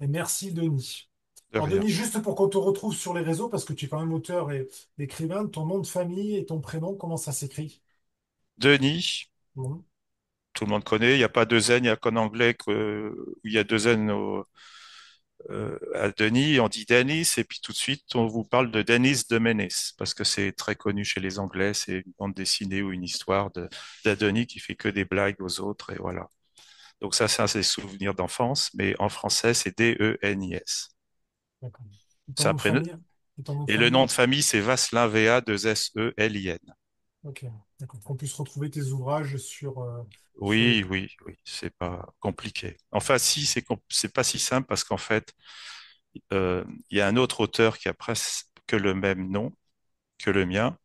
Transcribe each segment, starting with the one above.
Et merci, Denis. De Alors, rien. Denis, juste pour qu'on te retrouve sur les réseaux, parce que tu es quand même auteur et écrivain, ton nom de famille et ton prénom, comment ça s'écrit? Denis, Bon. tout le monde connaît. Il n'y a pas deux N, il n'y a qu'en anglais où il y a deux N à Denis. On dit Dennis et puis tout de suite on vous parle de Dennis de Menace parce que c'est très connu chez les Anglais. C'est une bande dessinée ou une histoire d'Adenis qui fait que des blagues aux autres et voilà. Donc ça c'est des souvenirs d'enfance, mais en français c'est Denis. D'accord. Et ton C'est nom un de prénom. famille? Et ton nom de Et le nom famille? de famille c'est Vasselin, Vasselin. Ok. D'accord. Qu'on puisse retrouver tes ouvrages sur les... Oui, oui, oui, c'est pas compliqué. Enfin, si, c'est pas si simple parce qu'en fait, il y a un autre auteur qui a presque le même nom que le mien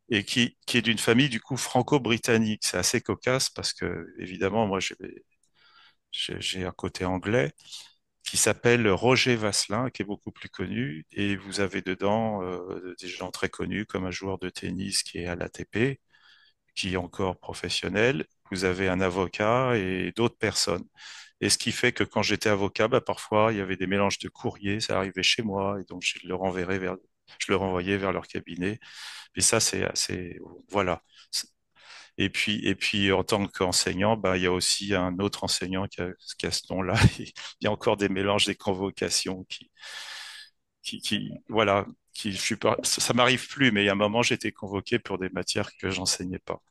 et qui est d'une famille du coup franco-britannique. C'est assez cocasse parce que, évidemment, moi, j'ai un côté anglais qui s'appelle Roger Vasselin, qui est beaucoup plus connu. Et vous avez dedans des gens très connus comme un joueur de tennis qui est à l'ATP, qui est encore professionnel. Vous avez un avocat et d'autres personnes. Et ce qui fait que quand j'étais avocat, bah, parfois, il y avait des mélanges de courriers, ça arrivait chez moi, et donc je le renvoyais vers leur cabinet. Et ça, c'est assez, voilà. Et puis, en tant qu'enseignant, bah, il y a aussi un autre enseignant qui a ce nom-là. Il y a encore des mélanges, des convocations voilà, je suis pas, ça m'arrive plus, mais il y a un moment, j'étais convoqué pour des matières que j'enseignais pas.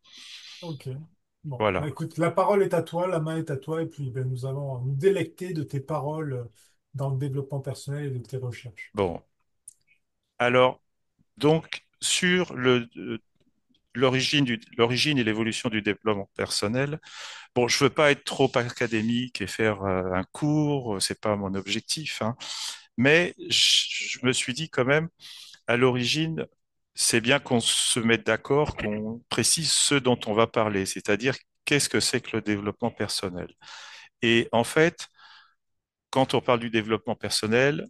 Ok. Bon, bah Voilà. écoute, la parole est à toi, la main est à toi, et puis ben, nous allons nous délecter de tes paroles dans le développement personnel et de tes recherches. Bon. Alors, donc, sur l'origine et l'évolution du développement personnel. Bon, je veux pas être trop académique et faire un cours, c'est pas mon objectif, hein. Mais je me suis dit quand même, à l'origine, c'est bien qu'on se mette d'accord, qu'on précise ce dont on va parler, c'est-à-dire qu'est-ce que c'est que le développement personnel. Et en fait, quand on parle du développement personnel,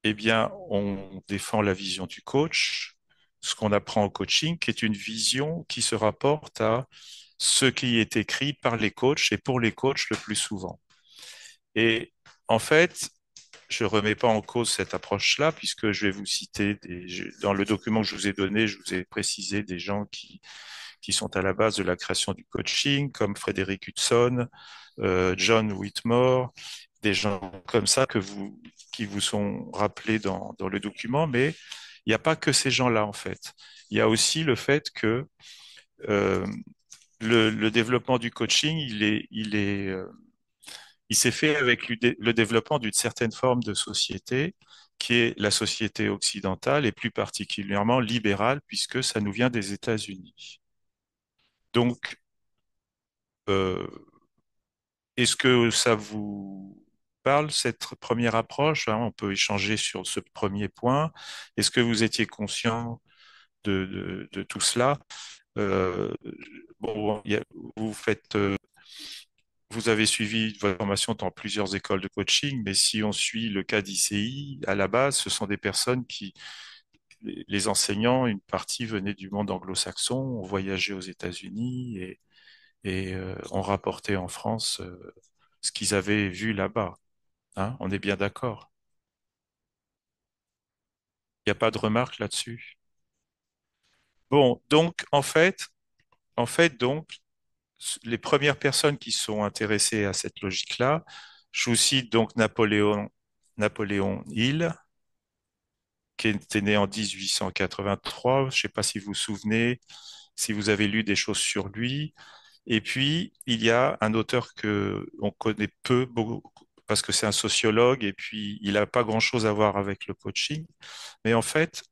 eh bien, on défend la vision du coach, ce qu'on apprend au coaching, qui est une vision qui se rapporte à ce qui est écrit par les coachs et pour les coachs le plus souvent. Et en fait, je ne remets pas en cause cette approche-là, puisque je vais vous citer dans le document que je vous ai donné, je vous ai précisé des gens qui sont à la base de la création du coaching, comme Frédéric Hudson, John Whitmore, des gens comme ça qui vous sont rappelés dans le document, mais il n'y a pas que ces gens-là, en fait. Il y a aussi le fait que euh, le développement du coaching, il s'est fait avec le développement d'une certaine forme de société qui est la société occidentale et plus particulièrement libérale puisque ça nous vient des États-Unis. Donc, euh, est-ce que ça vous parle, cette première approche, hein? On peut échanger sur ce premier point. Est-ce que vous étiez conscient de tout cela? Euh, bon, vous faites vous avez suivi votre formation dans plusieurs écoles de coaching, mais si on suit le cas d'ICI, à la base, ce sont des personnes les enseignants, une partie venait du monde anglo-saxon, ont voyagé aux États-Unis et ont rapporté en France ce qu'ils avaient vu là-bas. Hein, on est bien d'accord. Il n'y a pas de remarque là-dessus. Bon, donc donc, les premières personnes qui sont intéressées à cette logique-là, je vous cite donc Napoléon Hill, qui était né en 1883. Je ne sais pas si vous vous souvenez, si vous avez lu des choses sur lui. Et puis, il y a un auteur que on connaît peu, beaucoup, parce que c'est un sociologue et puis il n'a pas grand-chose à voir avec le coaching. Mais en fait,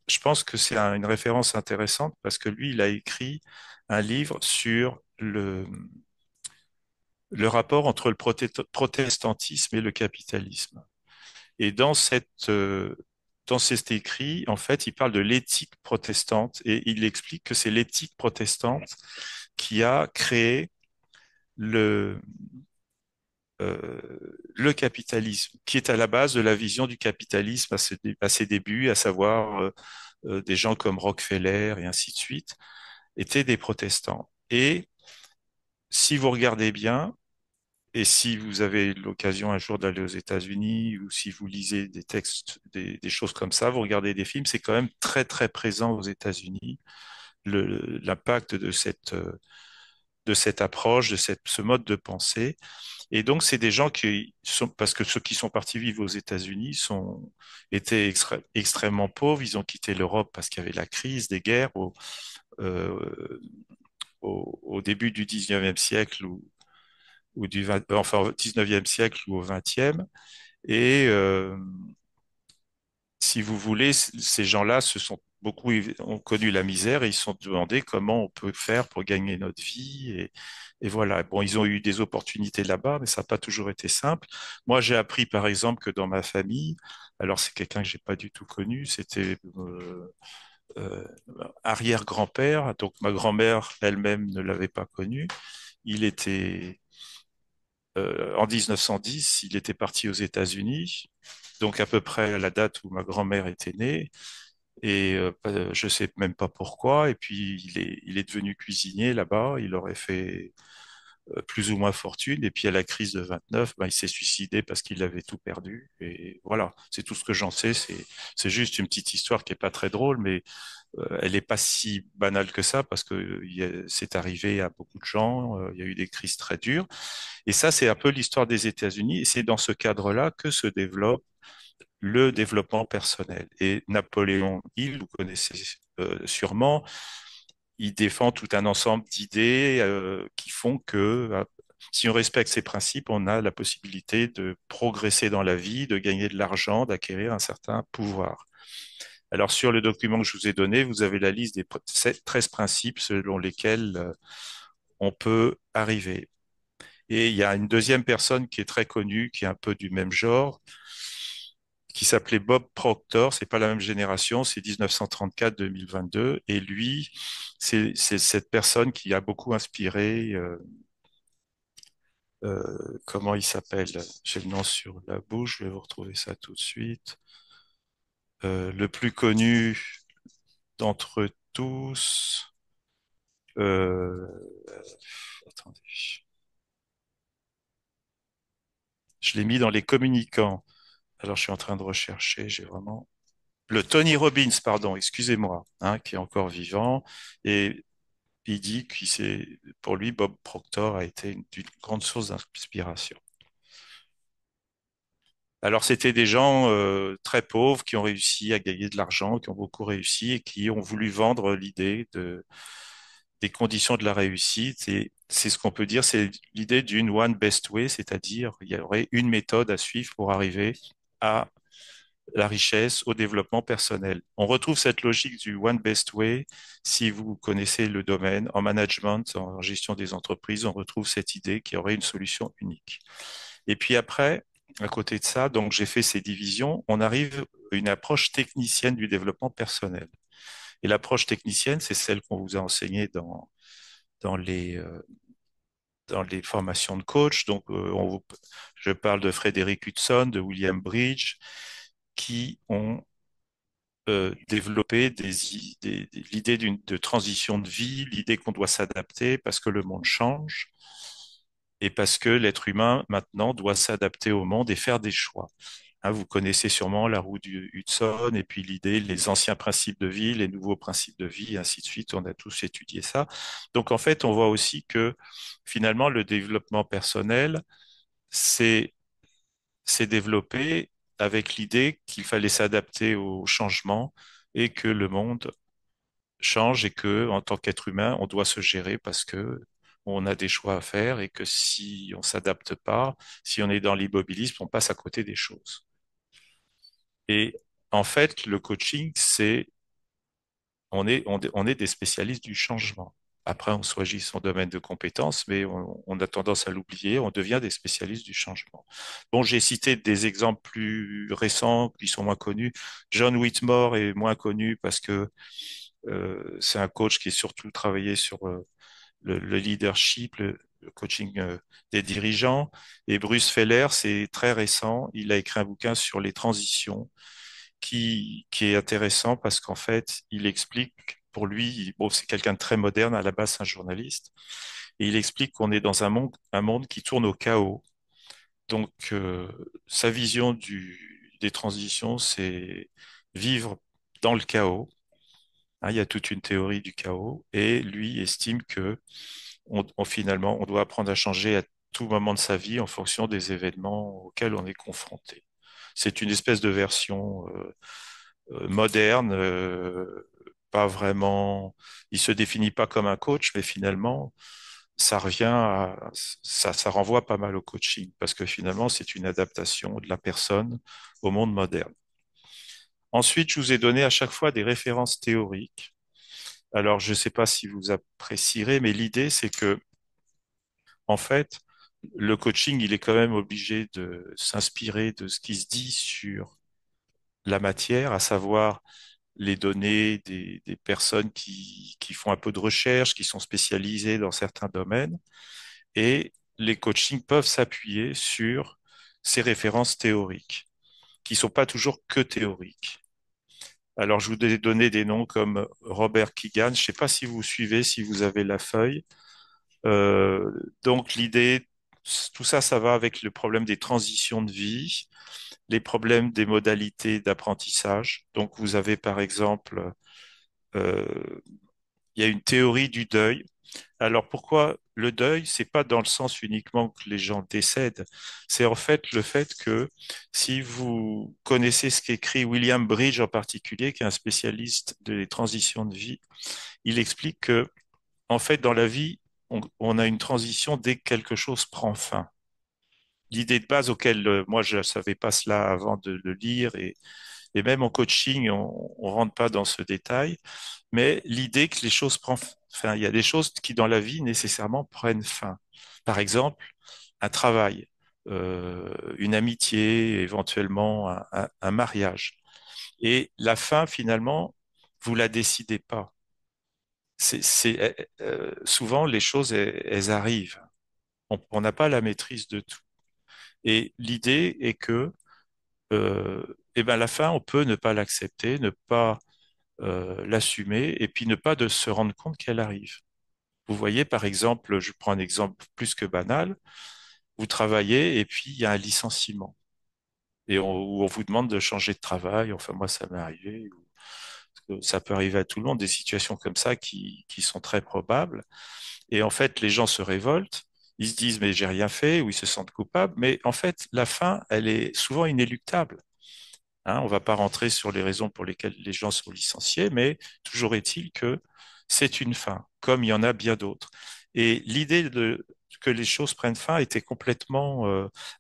je pense que c'est une référence intéressante parce que lui, il a écrit un livre sur le rapport entre le protestantisme et le capitalisme. Et dans cet écrit, en fait, il parle de l'éthique protestante et il explique que c'est l'éthique protestante qui a créé le, euh, le capitalisme, qui est à la base de la vision du capitalisme à ses débuts, à savoir des gens comme Rockefeller et ainsi de suite, étaient des protestants. Et si vous regardez bien, Et si vous avez l'occasion un jour d'aller aux États-Unis ou si vous lisez des textes, des choses comme ça, vous regardez des films, c'est quand même très très présent aux États-Unis, l'impact de cette approche, ce mode de pensée. Et donc, c'est des gens qui sont, parce que ceux qui sont partis vivre aux États-Unis étaient extrêmement pauvres. Ils ont quitté l'Europe parce qu'il y avait la crise, des guerres euh, au début du 19e siècle ou enfin, au 19e siècle ou au 20e. Et si vous voulez, ces gens-là ont connu la misère et ils se sont demandé comment on peut faire pour gagner notre vie. Et voilà. Bon, ils ont eu des opportunités là-bas, mais ça n'a pas toujours été simple. Moi, j'ai appris, par exemple, que dans ma famille, alors c'est quelqu'un que j'ai pas du tout connu, c'était euh, arrière-grand-père, donc ma grand-mère elle-même ne l'avait pas connu. Il était en 1910, il était parti aux États-Unis, donc à peu près à la date où ma grand-mère était née. Et je sais même pas pourquoi. Et puis il est devenu cuisinier là-bas. Il aurait fait plus ou moins fortune. Et puis à la crise de 29, ben, il s'est suicidé parce qu'il avait tout perdu. Et voilà, c'est tout ce que j'en sais. C'est juste une petite histoire qui est pas très drôle, mais elle est pas si banale que ça parce que c'est arrivé à beaucoup de gens. Il y a eu des crises très dures. Et ça, c'est un peu l'histoire des États-Unis. Et c'est dans ce cadre-là que se développe le développement personnel. Et Napoléon Hill, vous connaissez sûrement, il défend tout un ensemble d'idées qui font que si on respecte ces principes, on a la possibilité de progresser dans la vie, de gagner de l'argent, d'acquérir un certain pouvoir. Alors sur le document que je vous ai donné, vous avez la liste des 13 principes selon lesquels on peut arriver. Et il y a une deuxième personne qui est très connue, qui est un peu du même genre, qui s'appelait Bob Proctor. C'est pas la même génération, c'est 1934-2022. Et lui, c'est cette personne qui a beaucoup inspiré. Comment il s'appelle? J'ai le nom sur la bouche, je vais vous retrouver ça tout de suite. Le plus connu d'entre tous. Euh, attendez, je l'ai mis dans les communicants. Alors, je suis en train de rechercher. J'ai vraiment le Tony Robbins, pardon, excusez-moi, hein, qui est encore vivant. Et il dit que pour lui, Bob Proctor a été d'une grande source d'inspiration. Alors, c'était des gens très pauvres qui ont réussi à gagner de l'argent, qui ont beaucoup réussi et qui ont voulu vendre des conditions de la réussite. Et c'est ce qu'on peut dire, c'est l'idée d'une one best way, c'est-à-dire il y aurait une méthode à suivre pour arriver à la richesse, au développement personnel. On retrouve cette logique du one best way si vous connaissez le domaine en management, en gestion des entreprises, on retrouve cette idée qu'il y aurait une solution unique. Et puis après, à côté de ça, donc j'ai fait ces divisions, on arrive à une approche technicienne du développement personnel. Et l'approche technicienne, c'est celle qu'on vous a enseignée dans dans les formations de coach. Donc, je parle de Frédéric Hudson, de William Bridge, qui ont développé l'idée de transition de vie, l'idée qu'on doit s'adapter parce que le monde change et parce que l'être humain maintenant doit s'adapter au monde et faire des choix. Hein, vous connaissez sûrement la roue du Hudson et puis l'idée, les anciens principes de vie, les nouveaux principes de vie, et ainsi de suite. On a tous étudié ça. Donc en fait, on voit aussi que finalement, le développement personnel, c'est s'est développé avec l'idée qu'il fallait s'adapter au changement et que le monde change et que, en tant qu'être humain, on doit se gérer parce que on a des choix à faire et que si on s'adapte pas, si on est dans l'immobilisme, on passe à côté des choses. Et en fait, le coaching, on est des spécialistes du changement. Après, on choisit son domaine de compétences, mais on a tendance à l'oublier, on devient des spécialistes du changement. Bon, j'ai cité des exemples plus récents qui sont moins connus. John Whitmore est moins connu parce que c'est un coach qui est surtout travaillé sur le leadership, le coaching des dirigeants. Et Bruce Feller, c'est très récent. Il a écrit un bouquin sur les transitions qui est intéressant parce qu'en fait, il explique, pour lui, bon, c'est quelqu'un de très moderne, à la base, c'est un journaliste, et il explique qu'on est dans un monde qui tourne au chaos. Donc, sa vision des transitions, c'est vivre dans le chaos. Hein, il y a toute une théorie du chaos, et lui estime que finalement, on doit apprendre à changer à tout moment de sa vie en fonction des événements auxquels on est confronté. C'est une espèce de version moderne, pas vraiment. Il se définit pas comme un coach, mais finalement, ça renvoie pas mal au coaching parce que finalement, c'est une adaptation de la personne au monde moderne. Ensuite, je vous ai donné à chaque fois des références théoriques. Alors, je ne sais pas si vous apprécierez, mais l'idée, c'est que, en fait, le coaching, il est quand même obligé de s'inspirer de ce qui se dit sur la matière, à savoir les données des personnes qui font un peu de recherche, qui sont spécialisées dans certains domaines. Et les coachings peuvent s'appuyer sur ces références théoriques, qui sont pas toujours que théoriques. Alors, je vous ai donné des noms comme Robert Keegan. Je ne sais pas si vous suivez, si vous avez la feuille. Euh, donc, l'idée, tout ça, ça va avec le problème des transitions de vie, les problèmes des modalités d'apprentissage. Donc, vous avez par exemple, euh, il y a une théorie du deuil. Alors pourquoi le deuil? C'est pas dans le sens uniquement que les gens décèdent. C'est en fait le fait que si vous connaissez ce qu'écrit William Bridge en particulier, qui est un spécialiste des transitions de vie, il explique que en fait dans la vie, on a une transition dès que quelque chose prend fin. L'idée de base auquel moi je savais pas cela avant de le lire et même en coaching on rentre pas dans ce détail, mais l'idée que les choses prennent fin, il y a des choses qui dans la vie nécessairement prennent fin. Par exemple, un travail, une amitié, éventuellement un mariage. Et la fin, finalement, vous la décidez pas. Souvent, les choses, elles arrivent. On n'a pas la maîtrise de tout. Et l'idée est que, eh ben, la fin, on peut ne pas l'accepter, ne pas l'assumer, et puis ne pas de se rendre compte qu'elle arrive. Vous voyez, par exemple, je prends un exemple plus que banal, vous travaillez et puis il y a un licenciement où on vous demande de changer de travail. Enfin, moi, ça m'est arrivé. Ça peut arriver à tout le monde, des situations comme ça qui sont très probables. Et en fait, les gens se révoltent. Ils se disent, mais j'ai rien fait, ou ils se sentent coupables. Mais en fait, la fin, elle est souvent inéluctable. Hein, on ne va pas rentrer sur les raisons pour lesquelles les gens sont licenciés, mais toujours est-il que c'est une fin, comme il y en a bien d'autres. Et l'idée que les choses prennent fin était complètement.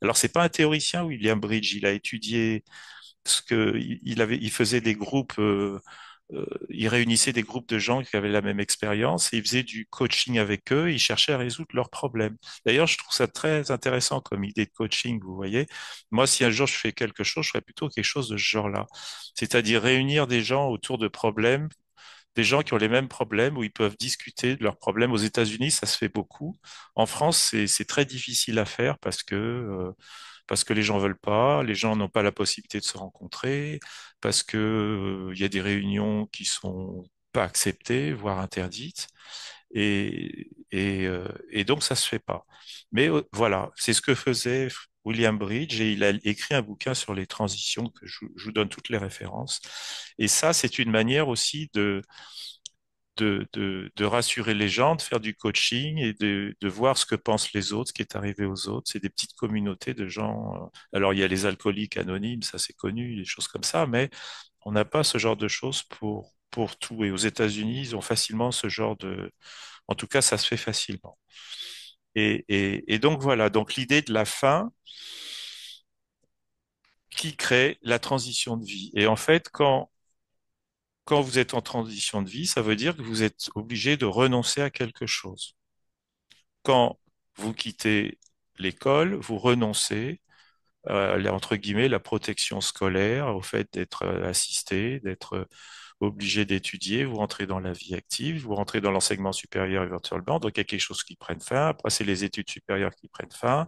Alors, c'est pas un théoricien, William Bridge. Il a étudié ce que il faisait des groupes. Il réunissait des groupes de gens qui avaient la même expérience et il faisait du coaching avec eux. Il cherchait à résoudre leurs problèmes. D'ailleurs, je trouve ça très intéressant comme idée de coaching, vous voyez. Moi, si un jour je fais quelque chose, je ferais plutôt quelque chose de ce genre-là. C'est-à-dire réunir des gens autour de problèmes, des gens qui ont les mêmes problèmes, où ils peuvent discuter de leurs problèmes. Aux États-Unis, ça se fait beaucoup. En France, c'est très difficile à faire parce que les gens veulent pas, les gens n'ont pas la possibilité de se rencontrer, parce que il y a des réunions qui sont pas acceptées, voire interdites, et donc ça se fait pas. Mais voilà, c'est ce que faisait William Bridge et il a écrit un bouquin sur les transitions que je vous donne toutes les références. Et ça, c'est une manière aussi de rassurer les gens, de faire du coaching et de voir ce que pensent les autres, ce qui est arrivé aux autres. C'est des petites communautés de gens. Alors, il y a les alcooliques anonymes, ça c'est connu, des choses comme ça, mais on n'a pas ce genre de choses pour tout. Et aux États-Unis, ils ont facilement ce genre de... En tout cas, ça se fait facilement. Et donc voilà, donc l'idée de la fin qui crée la transition de vie. Et en fait, quand vous êtes en transition de vie, ça veut dire que vous êtes obligé de renoncer à quelque chose. Quand vous quittez l'école, vous renoncez entre guillemets, la protection scolaire, au fait d'être assisté, d'être obligé d'étudier, vous rentrez dans la vie active, vous rentrez dans l'enseignement supérieur éventuellement, donc il y a quelque chose qui prenne fin, après c'est les études supérieures qui prennent fin,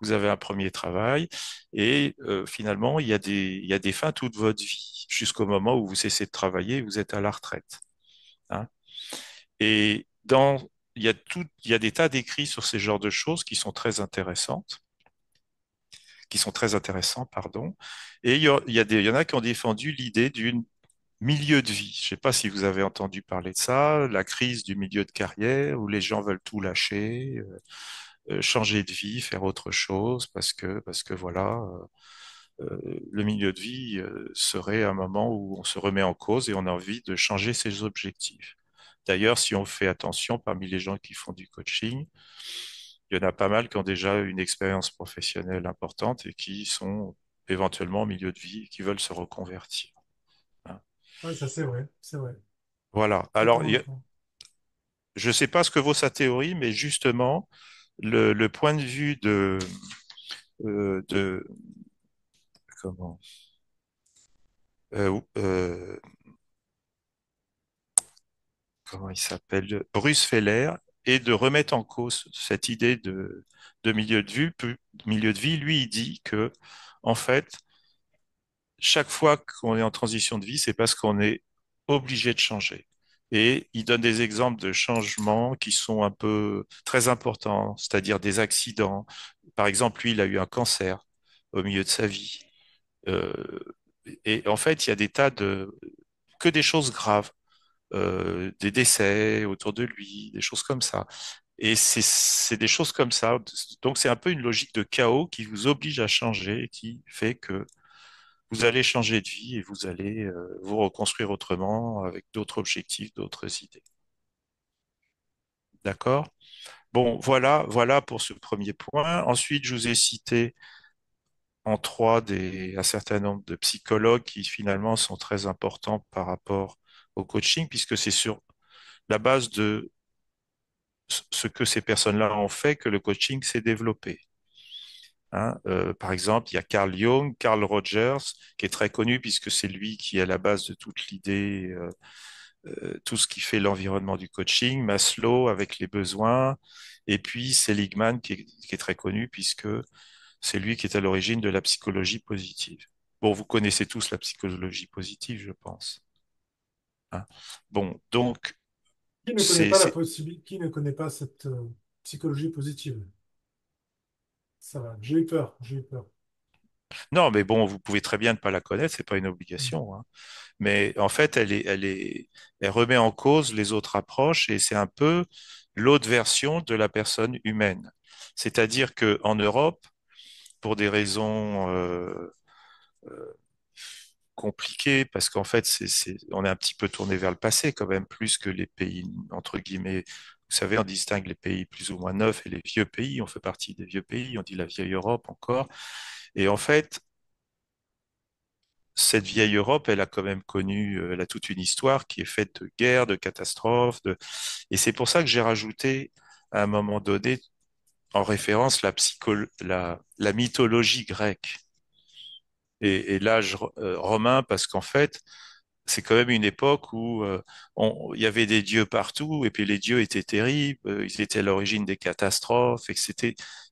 vous avez un premier travail, et finalement il y a des fins toute votre vie. jusqu'au moment où vous cessez de travailler, vous êtes à la retraite. Hein. Et il y a des tas d'écrits sur ces genres de choses qui sont très intéressantes, qui sont très intéressants, pardon. Et il y en a qui ont défendu l'idée d'une milieu de vie. Je ne sais pas si vous avez entendu parler de ça, la crise du milieu de carrière où les gens veulent tout lâcher, changer de vie, faire autre chose parce que voilà, le milieu de vie serait un moment où on se remet en cause et on a envie de changer ses objectifs. D'ailleurs, si on fait attention, parmi les gens qui font du coaching, il y en a pas mal qui ont déjà une expérience professionnelle importante et qui sont éventuellement en milieu de vie et qui veulent se reconvertir. Hein. Ouais, ça c'est vrai, c'est vrai. Voilà. Alors, Totalement d'accord. je ne sais pas ce que vaut sa théorie, mais justement, le point de vue de comment, euh, euh, comment il s'appelle, Bruce Feller, et de remettre en cause cette idée de milieu de vie. Milieu de vie, lui, il dit que, en fait, chaque fois qu'on est en transition de vie, c'est parce qu'on est obligé de changer. Et il donne des exemples de changements qui sont un peu très importants, c'est-à-dire des accidents. Par exemple, lui, il a eu un cancer au milieu de sa vie. Euh, et en fait, il y a des tas de que des choses graves, des décès autour de lui, des choses comme ça. Et c'est des choses comme ça. Donc c'est un peu une logique de chaos qui vous oblige à changer, et qui fait que vous allez changer de vie et vous allez vous reconstruire autrement avec d'autres objectifs, d'autres idées. D'accord? Bon, voilà pour ce premier point. Ensuite, je vous ai cité en trois un certain nombre de psychologues qui finalement sont très importants par rapport au coaching, puisque c'est sur la base de ce que ces personnes-là ont fait que le coaching s'est développé. Hein. Par exemple, il y a Carl Jung, Carl Rogers, qui est très connu puisque c'est lui qui est à la base de toute l'idée, tout ce qui fait l'environnement du coaching, Maslow avec les besoins, et puis Seligman qui est très connu puisque c'est lui qui est à l'origine de la psychologie positive. Bon, vous connaissez tous la psychologie positive, je pense. Hein. Bon, donc, Qui ne connaît c'est, pas la c'est- possibilité, qui ne connaît pas cette psychologie positive? Ça va, j'ai eu peur, j'ai eu peur. non, mais bon, vous pouvez très bien ne pas la connaître, c'est pas une Mhm. obligation. Hein. Mais en fait, elle remet en cause les autres approches et c'est un peu l'autre version de la personne humaine. C'est-à-dire que en Europe, pour des raisons compliquées, parce qu'en fait, on est un petit peu tourné vers le passé quand même, plus que les pays, entre guillemets. Vous savez, on distingue les pays plus ou moins neufs et les vieux pays. On fait partie des vieux pays, on dit la vieille Europe encore. Et en fait, cette vieille Europe, elle a quand même connu, elle a toute une histoire qui est faite de guerres, de catastrophes, et c'est pour ça que j'ai rajouté à un moment donné en référence la mythologie grecque. Et l'âge romain, parce qu'en fait, c'est quand même une époque où il y avait des dieux partout, et puis les dieux étaient terribles, ils étaient à l'origine des catastrophes, et que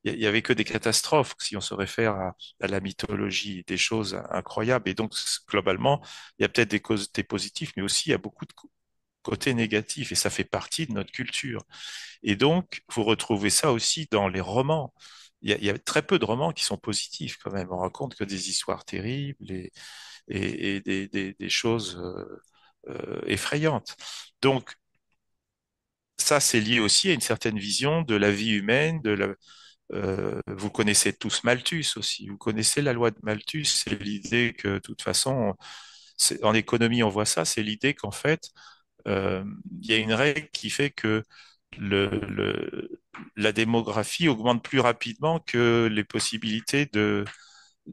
il y avait que des catastrophes si on se réfère à la mythologie, des choses incroyables. Et donc, globalement, il y a peut-être des côtés positifs, mais aussi il y a beaucoup de côtés négatifs, et ça fait partie de notre culture. Et donc, vous retrouvez ça aussi dans les romans. Il y a très peu de romans qui sont positifs quand même. On raconte que des histoires terribles et des choses effrayantes. Donc, ça, c'est lié aussi à une certaine vision de la vie humaine, vous connaissez tous Malthus aussi. Vous connaissez la loi de Malthus. C'est l'idée que, de toute façon, en économie, on voit ça. C'est l'idée qu'en fait, il y a une règle qui fait que le, le- la démographie augmente plus rapidement que les possibilités de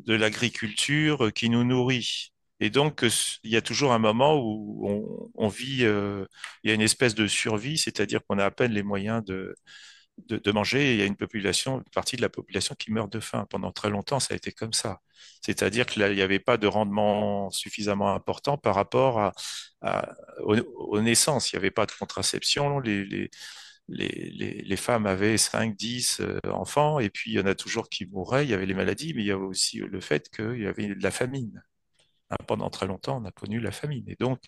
l'agriculture qui nous nourrit. Et donc, il y a toujours un moment où on vit, il y a une espèce de survie, c'est-à-dire qu'on a à peine les moyens de manger, et il y a une partie de la population qui meurt de faim. Pendant très longtemps, ça a été comme ça. C'est-à-dire qu'il n'y avait pas de rendement suffisamment important par rapport aux naissances. Il n'y avait pas de contraception. Les femmes avaient 5, 10 enfants, et puis il y en a toujours qui mouraient. Il y avait les maladies, mais il y avait aussi le fait qu'il y avait de la famine. hein. Pendant très longtemps, on a connu la famine. Et donc,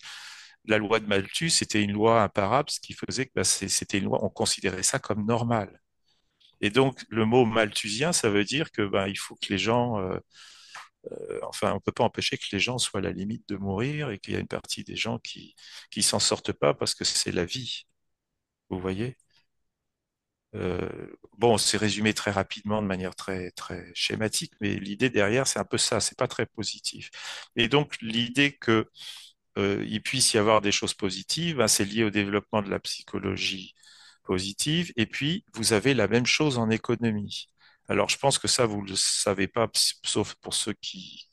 la loi de Malthus, c'était une loi imparable, ce qui faisait que bah, c'était une loi, on considérait ça comme normal. Et donc, le mot malthusien, ça veut dire que bah, il faut que les gens, enfin, on peut pas empêcher que les gens soient à la limite de mourir et qu'il y a une partie des gens qui s'en sortent pas parce que c'est la vie. Vous voyez? Euh, bon, c'est résumé très rapidement de manière très très schématique, mais l'idée derrière, c'est un peu ça. C'est pas très positif. Et donc, l'idée que il puisse y avoir des choses positives, hein, c'est lié au développement de la psychologie positive. Et puis, vous avez la même chose en économie. Alors, je pense que ça, vous ne le savez pas, sauf pour ceux qui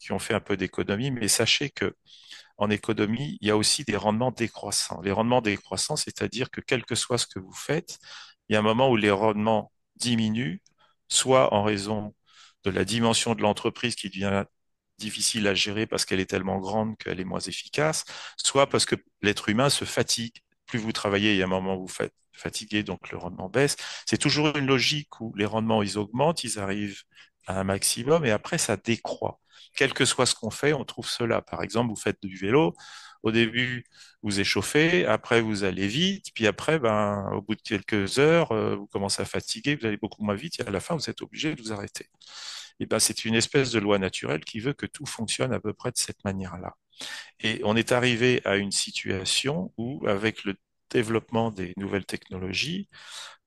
ont fait un peu d'économie, mais sachez que en économie, il y a aussi des rendements décroissants. Les rendements décroissants, c'est-à-dire que quel que soit ce que vous faites, il y a un moment où les rendements diminuent, soit en raison de la dimension de l'entreprise qui devient difficile à gérer parce qu'elle est tellement grande qu'elle est moins efficace, soit parce que l'être humain se fatigue. Plus vous travaillez, il y a un moment où vous faites fatiguer, donc le rendement baisse. C'est toujours une logique où les rendements, ils augmentent, ils arrivent à un maximum et après, ça décroît. Quel que soit ce qu'on fait, on trouve cela. Par exemple, vous faites du vélo. Au début, vous échauffez, après vous allez vite, puis après, ben, au bout de quelques heures, vous commencez à fatiguer, vous allez beaucoup moins vite, et à la fin, vous êtes obligé de vous arrêter. Et ben, c'est une espèce de loi naturelle qui veut que tout fonctionne à peu près de cette manière-là. Et on est arrivé à une situation où, avec le développement des nouvelles technologies,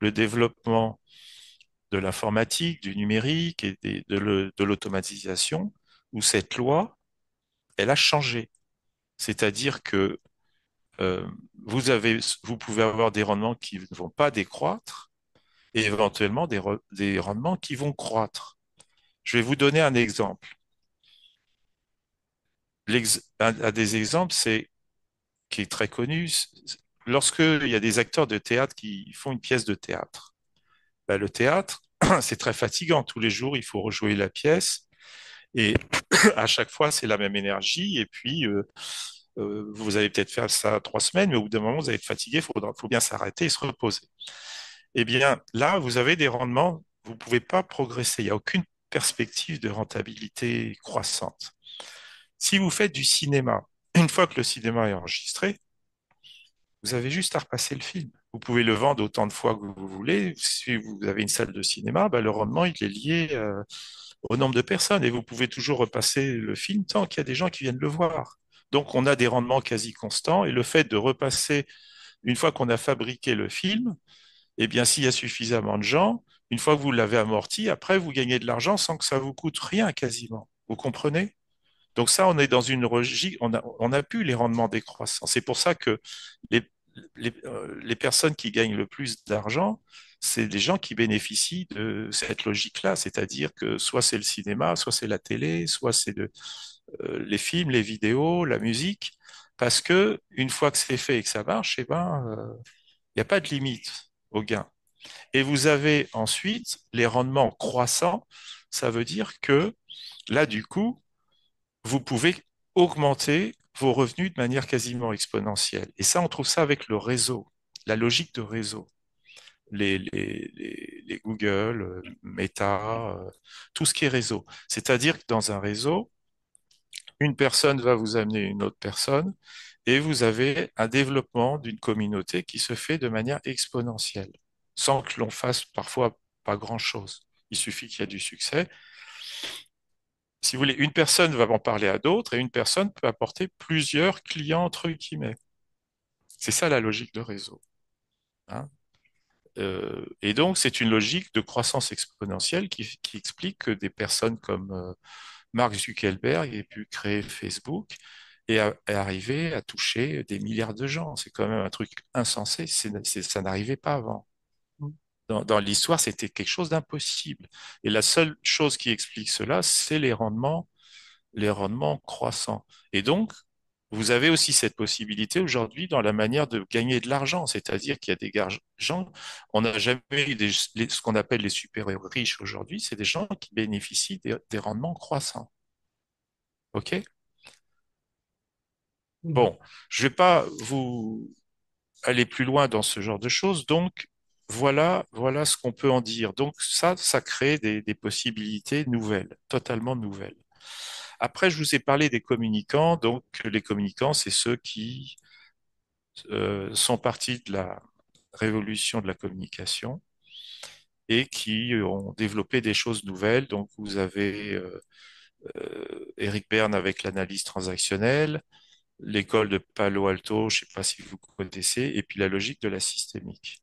le développement de l'informatique, du numérique et de l'automatisation, où cette loi, elle a changé. C'est-à-dire que euh, vous pouvez avoir des rendements qui ne vont pas décroître et éventuellement des rendements qui vont croître. Je vais vous donner un exemple. Un des exemples, c'est qui est très connu, lorsque il y a des acteurs de théâtre qui font une pièce de théâtre. Ben, le théâtre, c'est très fatigant. Tous les jours, il faut rejouer la pièce et à chaque fois, c'est la même énergie. Et puis, vous allez peut-être faire ça 3 semaines, mais au bout d'un moment, vous allez être fatigué, faut bien s'arrêter et se reposer. Eh bien, là, vous avez des rendements, vous ne pouvez pas progresser. Il n'y a aucune perspective de rentabilité croissante. Si vous faites du cinéma, une fois que le cinéma est enregistré, vous avez juste à repasser le film. Vous pouvez le vendre autant de fois que vous voulez. Si vous avez une salle de cinéma, bah, le rendement, il est lié au nombre de personnes et vous pouvez toujours repasser le film tant qu'il y a des gens qui viennent le voir. Donc, on a des rendements quasi constants et le fait de repasser, une fois qu'on a fabriqué le film, eh bien, s'il y a suffisamment de gens, une fois que vous l'avez amorti, après, vous gagnez de l'argent sans que ça vous coûte rien quasiment. Vous comprenez? Donc ça, on est dans une logique, on a pu les rendements décroissants. C'est pour ça que les, les personnes qui gagnent le plus d'argent, c'est des gens qui bénéficient de cette logique-là, c'est-à-dire que soit c'est le cinéma, soit c'est la télé, soit c'est les films, les vidéos, la musique, parce que une fois que c'est fait et que ça marche, eh ben, il n'y a pas de limite au gain. Et vous avez ensuite les rendements croissants, ça veut dire que là, du coup, vous pouvez augmenter vos revenus de manière quasiment exponentielle. Et ça, on trouve ça avec le réseau, la logique de réseau. Les Google, Meta, tout ce qui est réseau. C'est-à-dire que dans un réseau, une personne va vous amener une autre personne et vous avez un développement d'une communauté qui se fait de manière exponentielle, sans que l'on fasse parfois pas grand-chose. Il suffit qu'il y ait du succès. Si vous voulez, une personne va en parler à d'autres et une personne peut apporter plusieurs clients entre guillemets. C'est ça la logique de réseau, hein. Et donc, c'est une logique de croissance exponentielle qui explique que des personnes comme Mark Zuckerberg aient pu créer Facebook et arriver à toucher des milliards de gens. C'est quand même un truc insensé. Ça n'arrivait pas avant. Dans l'histoire, c'était quelque chose d'impossible. Et la seule chose qui explique cela, c'est les rendements croissants. Et donc, vous avez aussi cette possibilité aujourd'hui dans la manière de gagner de l'argent, c'est-à-dire qu'il y a des gens, on n'a jamais eu ce qu'on appelle les super riches aujourd'hui, c'est des gens qui bénéficient des rendements croissants. OK? Mhm. Bon, je ne vais pas vous aller plus loin dans ce genre de choses, donc voilà ce qu'on peut en dire. Donc ça crée des possibilités nouvelles, totalement nouvelles. Après, je vous ai parlé des communicants. Donc, les communicants, c'est ceux qui sont partis de la révolution de la communication et qui ont développé des choses nouvelles. Donc, vous avez Eric Berne avec l'analyse transactionnelle, l'école de Palo Alto, je ne sais pas si vous connaissez, et puis la logique de la systémique.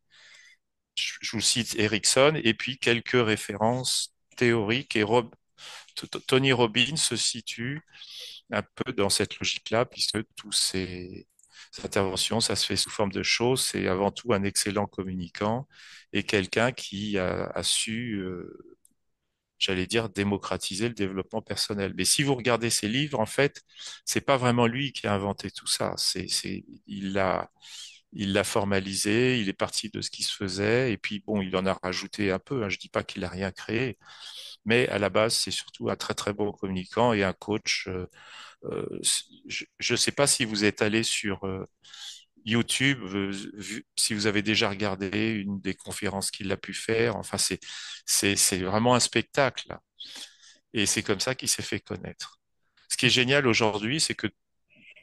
Je vous cite Erickson, et puis quelques références théoriques. Et Tony Robbins se situe un peu dans cette logique-là, puisque tous ces interventions, ça se fait sous forme de choses. C'est avant tout un excellent communicant et quelqu'un qui a su j'allais dire, démocratiser le développement personnel. Mais si vous regardez ses livres, en fait, c'est pas vraiment lui qui a inventé tout ça. Il l'a formalisé, il est parti de ce qui se faisait, et puis bon, il en a rajouté un peu, hein. Je dis pas qu'il a rien créé, mais à la base, c'est surtout un très très bon communicant et un coach. Je ne sais pas si vous êtes allé sur YouTube, si vous avez déjà regardé une des conférences qu'il a pu faire. Enfin, c'est vraiment un spectacle, là. Et c'est comme ça qu'il s'est fait connaître. Ce qui est génial aujourd'hui, c'est que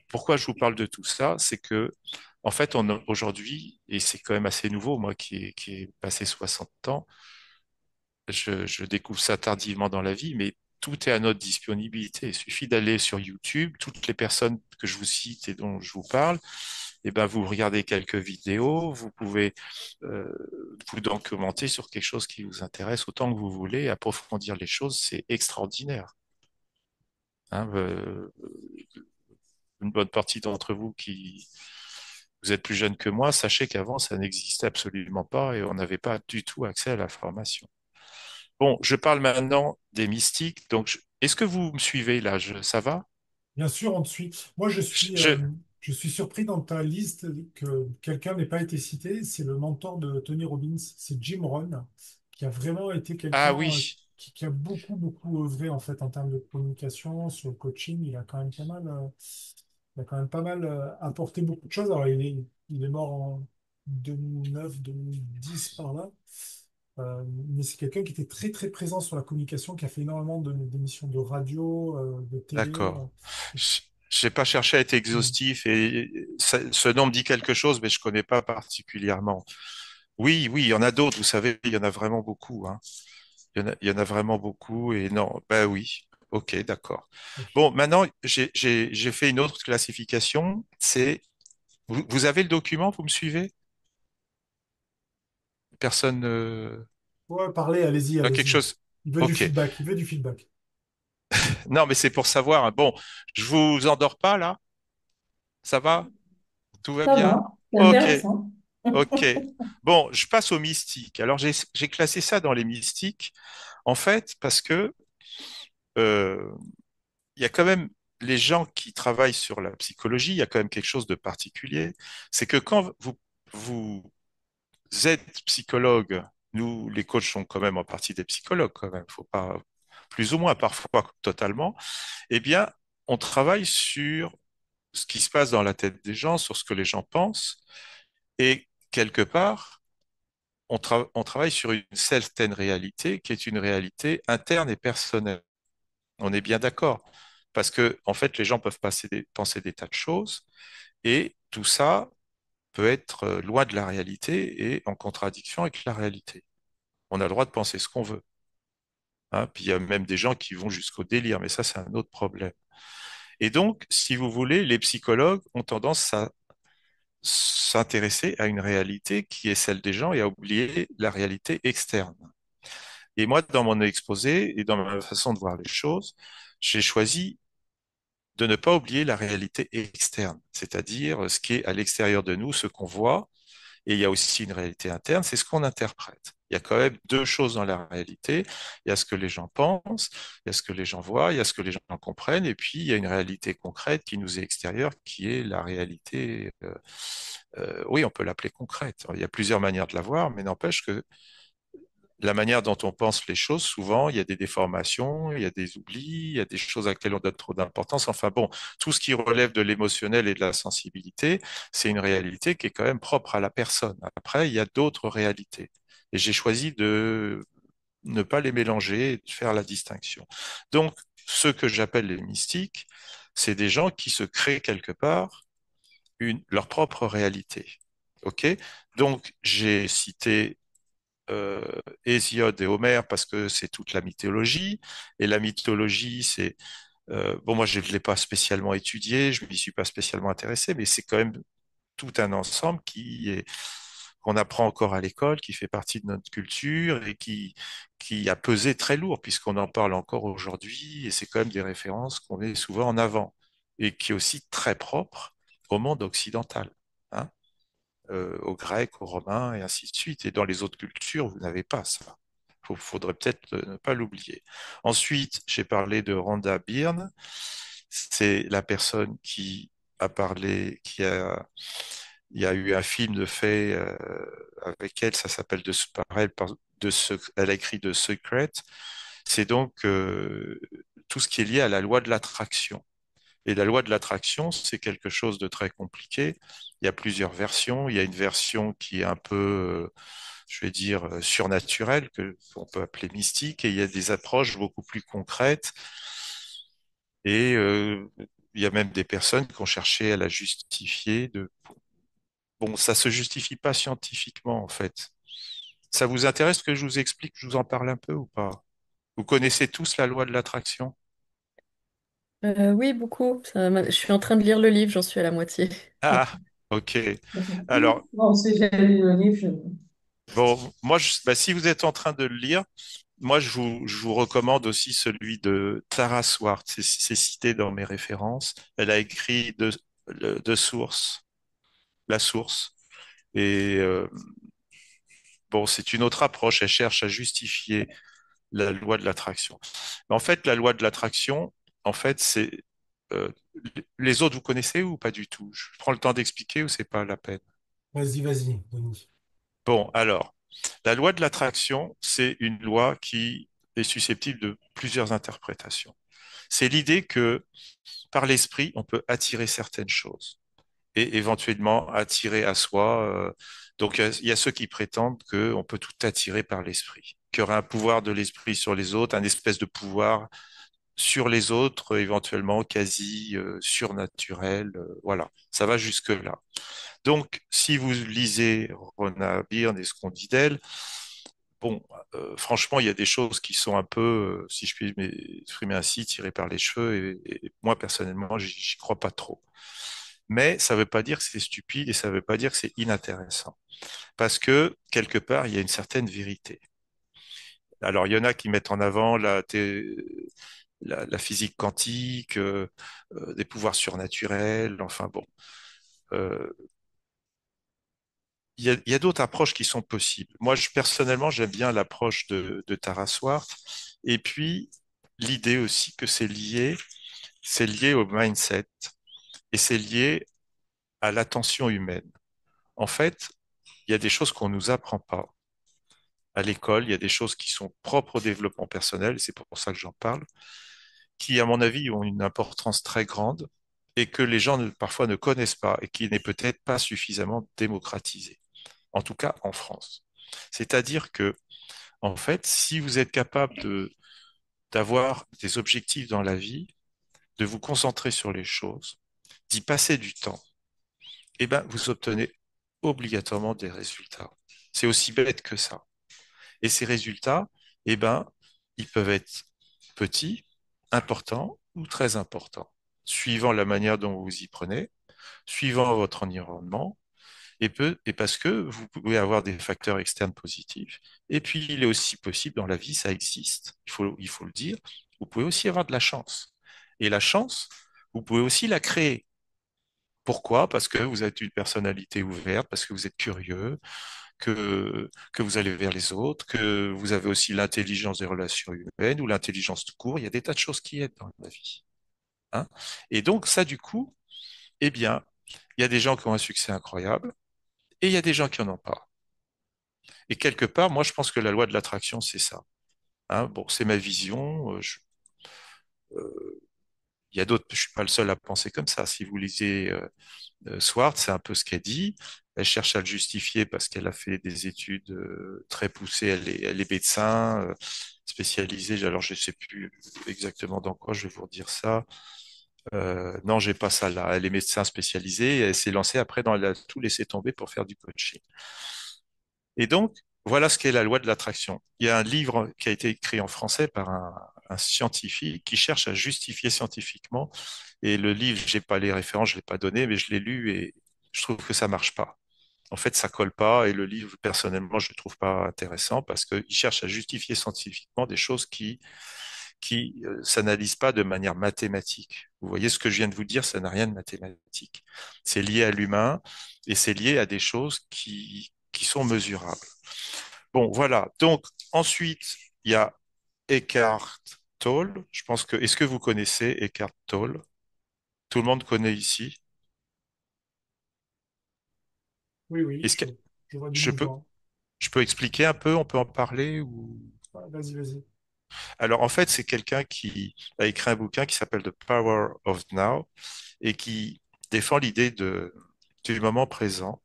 pourquoi je vous parle de tout ça, c'est que en fait, aujourd'hui, et c'est quand même assez nouveau, moi qui ai passé 60 ans, je découvre ça tardivement dans la vie, mais tout est à notre disponibilité. Il suffit d'aller sur YouTube, toutes les personnes que je vous cite et dont je vous parle, eh ben, vous regardez quelques vidéos, vous pouvez euh, vous documenter sur quelque chose qui vous intéresse autant que vous voulez, approfondir les choses, c'est extraordinaire. Hein, une bonne partie d'entre vous qui vous êtes plus jeunes que moi, sachez qu'avant, ça n'existait absolument pas et on n'avait pas du tout accès à l'information. Bon, je parle maintenant des mystiques. Donc, est-ce que vous me suivez là? Ça va? Bien sûr, on te suit. Moi, Je- je suis surpris dans ta liste que quelqu'un n'ait pas été cité. C'est le mentor de Tony Robbins, c'est Jim Rohn, qui a vraiment été Ah quelqu'un oui, qui a beaucoup, beaucoup œuvré en fait en termes de communication, sur le coaching. Il a quand même pas mal apporté beaucoup de choses. Alors, il est mort en 2009, 2010 par là. Mais c'est quelqu'un qui était très très présent sur la communication, qui a fait énormément d'émissions de radio, de télé. d'accord. Je n'ai pas cherché à être Mm. exhaustif et ce nom me dit quelque chose, mais je connais pas particulièrement. Oui, oui, il y en a d'autres, vous savez, il y en a vraiment beaucoup, hein. Il y en a vraiment beaucoup et non, ben oui, ok, d'accord. Bon, maintenant, j'ai fait une autre classification. Vous avez le document, vous me suivez? Personne Ouais, parlez, allez-y, a quelque allez-y. chose? Il veut du Ok. feedback, il veut du feedback. Non, mais c'est pour savoir. Bon, je vous endors pas là? Ça va? Tout va Ça bien? va, c'est Ok, intéressant. ok. Bon, je passe aux mystiques. Alors, j'ai classé ça dans les mystiques, en fait, parce que euh, il y a quand même les gens qui travaillent sur la psychologie, il y a quand même quelque chose de particulier. C'est que quand vous êtes psychologue, nous, les coachs, sont quand même en partie des psychologues, quand même. Faut pas, plus ou moins, parfois totalement. Eh bien, on travaille sur ce qui se passe dans la tête des gens, sur ce que les gens pensent, et quelque part, on travaille sur une certaine réalité qui est une réalité interne et personnelle. On est bien d'accord. Parce que, en fait, les gens peuvent penser des tas de choses, et tout ça peut être loin de la réalité et en contradiction avec la réalité. On a le droit de penser ce qu'on veut, hein. Puis il y a même des gens qui vont jusqu'au délire, mais ça, c'est un autre problème. Et donc, si vous voulez, les psychologues ont tendance à s'intéresser à une réalité qui est celle des gens et à oublier la réalité externe. Et moi, dans mon exposé et dans ma façon de voir les choses, j'ai choisi de ne pas oublier la réalité externe, c'est-à-dire ce qui est à l'extérieur de nous, ce qu'on voit, et il y a aussi une réalité interne, c'est ce qu'on interprète. Il y a quand même deux choses dans la réalité. Il y a ce que les gens pensent, il y a ce que les gens voient, il y a ce que les gens comprennent, et puis il y a une réalité concrète qui nous est extérieure, qui est la réalité, oui, on peut l'appeler concrète. Il y a plusieurs manières de la voir, mais n'empêche que la manière dont on pense les choses, souvent, il y a des déformations, il y a des oublis, il y a des choses à laquelle on donne trop d'importance. Enfin bon, tout ce qui relève de l'émotionnel et de la sensibilité, c'est une réalité qui est quand même propre à la personne. Après, il y a d'autres réalités. Et j'ai choisi de ne pas les mélanger et de faire la distinction. Donc, ceux que j'appelle les mystiques, c'est des gens qui se créent quelque part leur propre réalité. OK? Donc, j'ai cité euh, Hésiode et Homère parce que c'est toute la mythologie. Et la mythologie, c'est... bon, moi, je ne l'ai pas spécialement étudié, je ne m'y suis pas spécialement intéressé, mais c'est quand même tout un ensemble qu'on apprend encore à l'école, qui fait partie de notre culture et qui a pesé très lourd, puisqu'on en parle encore aujourd'hui, et c'est quand même des références qu'on met souvent en avant, et qui est aussi très propre au monde occidental, hein, aux Grecs, aux Romains, et ainsi de suite. Et dans les autres cultures, vous n'avez pas ça. Il faudrait peut-être ne pas l'oublier. Ensuite, j'ai parlé de Rhonda Byrne. C'est la personne qui a parlé, il y a eu un film de fait avec elle, ça s'appelle pareil, elle a écrit The Secret. C'est donc tout ce qui est lié à la loi de l'attraction. Et la loi de l'attraction, c'est quelque chose de très compliqué. Il y a plusieurs versions. Il y a une version qui est un peu, je vais dire, surnaturelle, qu'on peut appeler mystique, et il y a des approches beaucoup plus concrètes. Et il y a même des personnes qui ont cherché à la justifier. Bon, ça se justifie pas scientifiquement, en fait. Ça vous intéresse que je vous explique, je vous en parle un peu ou pas? Vous connaissez tous la loi de l'attraction? Oui, beaucoup. Je suis en train de lire le livre, j'en suis à la moitié. Ah, ok. Alors, Bon, si j'ai lu le livre, bon, moi, bah, si vous êtes en train de le lire, moi, je vous recommande aussi celui de Tara Swart. C'est cité dans mes références. Elle a écrit de source, la source. Et bon, c'est une autre approche. Elle cherche à justifier la loi de l'attraction. Mais en fait, la loi de l'attraction, en fait, c'est euh, les autres, vous connaissez ou pas du tout? Je prends le temps d'expliquer ou c'est pas la peine? Vas-y, vas-y, Denis. Bon, alors, la loi de l'attraction, c'est une loi qui est susceptible de plusieurs interprétations. C'est l'idée que par l'esprit, on peut attirer certaines choses et éventuellement attirer à soi. Donc, il y a ceux qui prétendent qu'on peut tout attirer par l'esprit, qu'il y aurait un pouvoir de l'esprit sur les autres, un espèce de pouvoir sur les autres, éventuellement quasi surnaturel. Voilà, ça va jusque-là. Donc, si vous lisez Rona Byrne et ce qu'on dit d'elle, bon, franchement, il y a des choses qui sont un peu, si je puis m'exprimer ainsi, tirées par les cheveux, et moi, personnellement, j'y crois pas trop. Mais ça ne veut pas dire que c'est stupide et ça ne veut pas dire que c'est inintéressant. Parce que, quelque part, il y a une certaine vérité. Alors, il y en a qui mettent en avant la physique quantique, des pouvoirs surnaturels, enfin bon. Euh, il y a d'autres approches qui sont possibles. Moi, personnellement, j'aime bien l'approche de Tara Swart. Et puis, l'idée aussi que c'est lié au mindset et c'est lié à l'attention humaine. En fait, il y a des choses qu'on ne nous apprend pas à l'école, il y a des choses qui sont propres au développement personnel, et c'est pour ça que j'en parle, qui, à mon avis, ont une importance très grande et que les gens parfois ne connaissent pas et qui n'est peut-être pas suffisamment démocratisé, en tout cas en France. C'est-à-dire que, en fait, si vous êtes capable d'avoir des objectifs dans la vie, de vous concentrer sur les choses, d'y passer du temps, eh ben, vous obtenez obligatoirement des résultats. C'est aussi bête que ça. Et ces résultats, eh ben, ils peuvent être petits, importants ou très importants, suivant la manière dont vous y prenez, suivant votre environnement, et parce que vous pouvez avoir des facteurs externes positifs. Et puis, il est aussi possible dans la vie, ça existe, il faut le dire, vous pouvez aussi avoir de la chance. Et la chance, vous pouvez aussi la créer. Pourquoi? Parce que vous êtes une personnalité ouverte, parce que vous êtes curieux, que vous allez vers les autres, que vous avez aussi l'intelligence des relations humaines ou l'intelligence tout court. Il y a des tas de choses qui aident dans la vie, hein. Et donc, ça, du coup, eh bien, il y a des gens qui ont un succès incroyable et il y a des gens qui n'en ont pas. Et quelque part, moi, je pense que la loi de l'attraction, c'est ça, hein. Bon, c'est ma vision. Il y a d'autres, je suis pas le seul à penser comme ça. Si vous lisez Swart, c'est un peu ce qu'elle dit. Elle cherche à le justifier parce qu'elle a fait des études très poussées. Elle est médecin spécialisée. Alors, je ne sais plus exactement dans quoi. Je vais vous redire ça. Non, j'ai pas ça là. Elle est médecin spécialisée. Et elle s'est lancée après dans elle a tout laissé tomber pour faire du coaching. Et donc, voilà ce qu'est la loi de l'attraction. Il y a un livre qui a été écrit en français par un scientifique qui cherche à justifier scientifiquement. Et le livre, j'ai pas les références, je l'ai pas donné, mais je l'ai lu et je trouve que ça marche pas. En fait, ça colle pas. Et le livre, personnellement, je le trouve pas intéressant parce qu'il cherche à justifier scientifiquement des choses qui s'analysent pas de manière mathématique. Vous voyez ce que je viens de vous dire, ça n'a rien de mathématique. C'est lié à l'humain et c'est lié à des choses qui sont mesurables. Bon, voilà. Donc, ensuite, il y a Eckhart Tolle. Je pense que, est-ce que vous connaissez Eckhart Tolle? Tout le monde connaît ici. Oui, oui, Est-ce que je vois du je peux, mouvement. je peux expliquer un peu? On peut en parler ou... Ouais, vas-y, vas-y. Alors, en fait, c'est quelqu'un qui a écrit un bouquin qui s'appelle The Power of Now et qui défend l'idée du moment présent.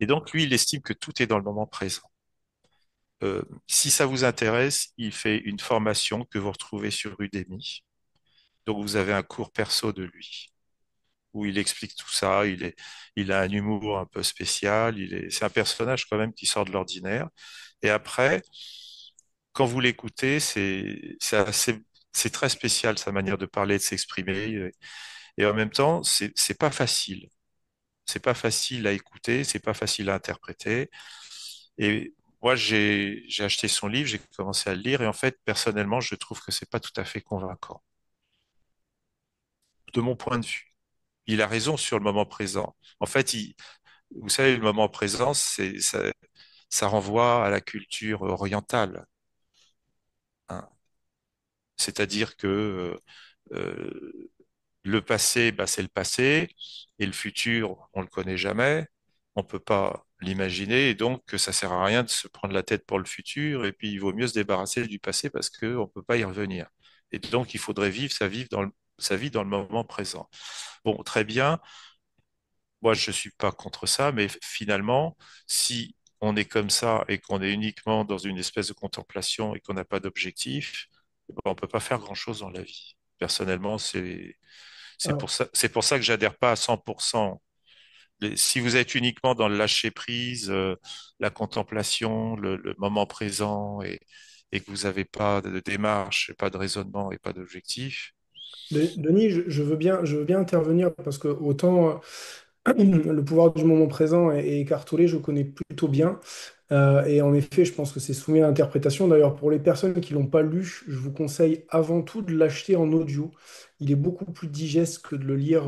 Et donc, lui, il estime que tout est dans le moment présent. Si ça vous intéresse, il fait une formation que vous retrouvez sur Udemy. Donc, vous avez un cours perso de lui où il explique tout ça. Il a un humour un peu spécial. C'est un personnage quand même qui sort de l'ordinaire. Et après, quand vous l'écoutez, c'est très spécial sa manière de parler, de s'exprimer. Et en même temps, c'est pas facile. C'est pas facile à écouter, c'est pas facile à interpréter. Et moi, j'ai acheté son livre, j'ai commencé à le lire, et en fait, personnellement, je trouve que c'est pas tout à fait convaincant, de mon point de vue. Il a raison sur le moment présent. En fait, vous savez, le moment présent, ça renvoie à la culture orientale, hein. C'est-à-dire que le passé, bah, c'est le passé, et le futur, on le connaît jamais, on peut pas l'imaginer, et donc que ça sert à rien de se prendre la tête pour le futur, et puis il vaut mieux se débarrasser du passé parce qu'on peut pas y revenir. Et donc il faudrait vivre sa vie dans le moment présent. Bon, très bien, moi je suis pas contre ça, mais finalement, si on est comme ça et qu'on est uniquement dans une espèce de contemplation et qu'on n'a pas d'objectif, eh ben, on peut pas faire grand-chose dans la vie. Personnellement, Alors, c'est pour ça que j'adhère pas à 100%. Si vous êtes uniquement dans le lâcher prise, la contemplation, le moment présent et que vous n'avez pas de démarche, pas de raisonnement et pas d'objectif, Denis, je veux bien intervenir parce que autant le pouvoir du moment présent et Eckhart Tolle, je connais plutôt bien. Et en effet, je pense que c'est soumis à l'interprétation. D'ailleurs, pour les personnes qui l'ont pas lu, je vous conseille avant tout de l'acheter en audio. Il est beaucoup plus digeste que de le lire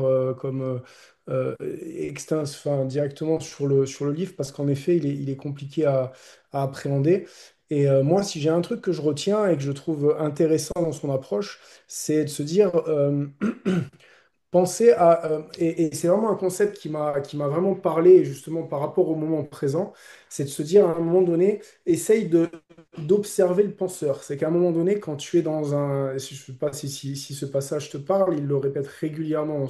enfin, directement sur le livre, parce qu'en effet, il est compliqué à appréhender. Et moi, si j'ai un truc que je retiens et que je trouve intéressant dans son approche, c'est de se dire, penser à, et c'est vraiment un concept qui m'a vraiment parlé justement par rapport au moment présent, c'est de se dire à un moment donné, essaye d'observer le penseur. C'est qu'à un moment donné, quand tu es dans un, je ne sais pas si ce passage te parle, il le répète régulièrement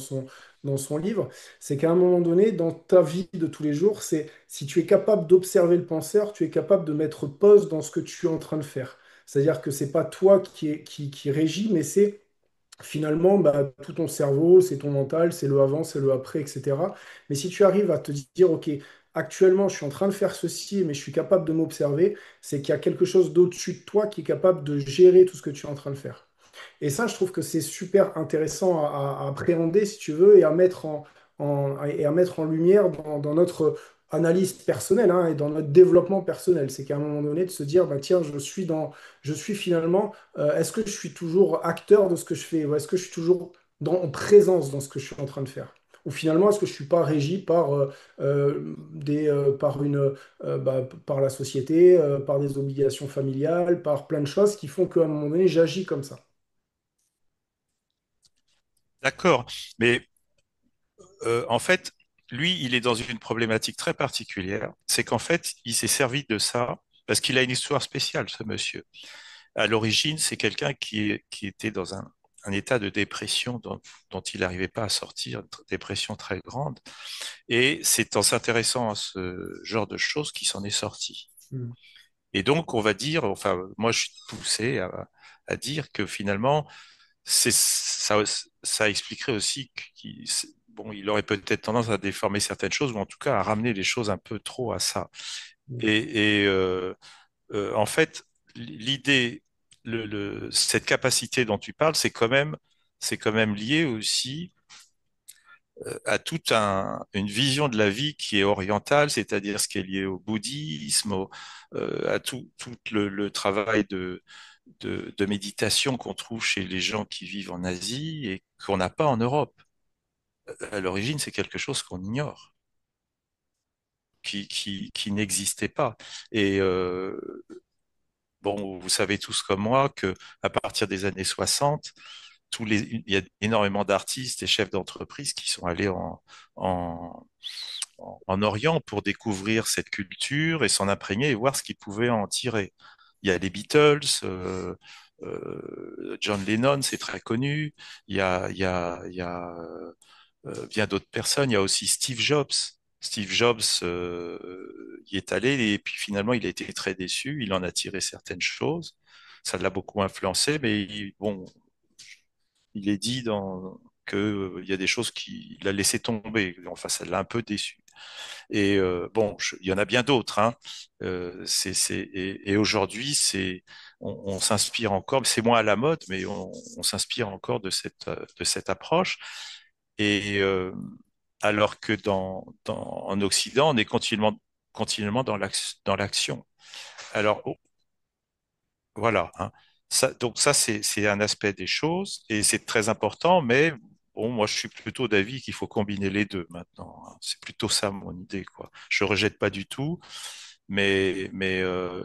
dans son livre, c'est qu'à un moment donné, dans ta vie de tous les jours, c'est si tu es capable d'observer le penseur, tu es capable de mettre pause dans ce que tu es en train de faire. C'est-à-dire que c'est pas toi qui régis, mais c'est finalement, bah, tout ton cerveau, c'est ton mental, c'est le avant, c'est le après, etc. Mais si tu arrives à te dire, OK, actuellement, je suis en train de faire ceci, mais je suis capable de m'observer, c'est qu'il y a quelque chose d'au-dessus de toi qui est capable de gérer tout ce que tu es en train de faire. Et ça, je trouve que c'est super intéressant à appréhender, si tu veux, et à mettre en lumière dans notre analyse personnelle, hein, et dans notre développement personnel. C'est qu'à un moment donné, de se dire, bah, tiens, je suis finalement, est-ce que je suis toujours acteur de ce que je fais, ou est-ce que je suis toujours en présence dans ce que je suis en train de faire? Ou finalement, est-ce que je ne suis pas régi par la société, par des obligations familiales, par plein de choses qui font qu'à un moment donné, j'agis comme ça. d'accord. Mais en fait, lui, il est dans une problématique très particulière. C'est qu'en fait, il s'est servi de ça parce qu'il a une histoire spéciale, ce monsieur. À l'origine, c'est quelqu'un qui était dans un état de dépression dont il n'arrivait pas à sortir, une dépression très grande. Et c'est en s'intéressant à ce genre de choses qu'il s'en est sorti. Mm. Et donc, on va dire, enfin, moi, je suis poussé à dire que finalement, ça expliquerait aussi bon, il aurait peut-être tendance à déformer certaines choses, ou en tout cas à ramener les choses un peu trop à ça. Mm. Et en fait, l'idée, cette capacité dont tu parles, c'est quand même lié aussi à toute une vision de la vie qui est orientale, c'est-à-dire ce qui est lié au bouddhisme, à tout le travail de méditation qu'on trouve chez les gens qui vivent en Asie et qu'on n'a pas en Europe. À l'origine, c'est quelque chose qu'on ignore, qui n'existait pas. Et bon, vous savez tous comme moi que à partir des années 60, il y a énormément d'artistes et chefs d'entreprise qui sont allés en, en Orient pour découvrir cette culture et s'en imprégner et voir ce qu'ils pouvaient en tirer. Il y a les Beatles, John Lennon, c'est très connu. Il y a bien d'autres personnes. Il y a aussi Steve Jobs. Steve Jobs y est allé et puis finalement il a été très déçu. Il en a tiré certaines choses. Ça l'a beaucoup influencé, mais bon, il est dit que il y a des choses qu'il a laissé tomber. Enfin, ça l'a un peu déçu. Et bon, il y en a bien d'autres, hein. Et aujourd'hui, on s'inspire encore. C'est moins à la mode, mais on s'inspire encore de cette approche. Et alors que en Occident, on est continuellement dans l'action. Alors voilà, hein. Donc ça, c'est un aspect des choses et c'est très important, mais bon, moi, je suis plutôt d'avis qu'il faut combiner les deux maintenant, hein. C'est plutôt ça mon idée, quoi. Je rejette pas du tout, mais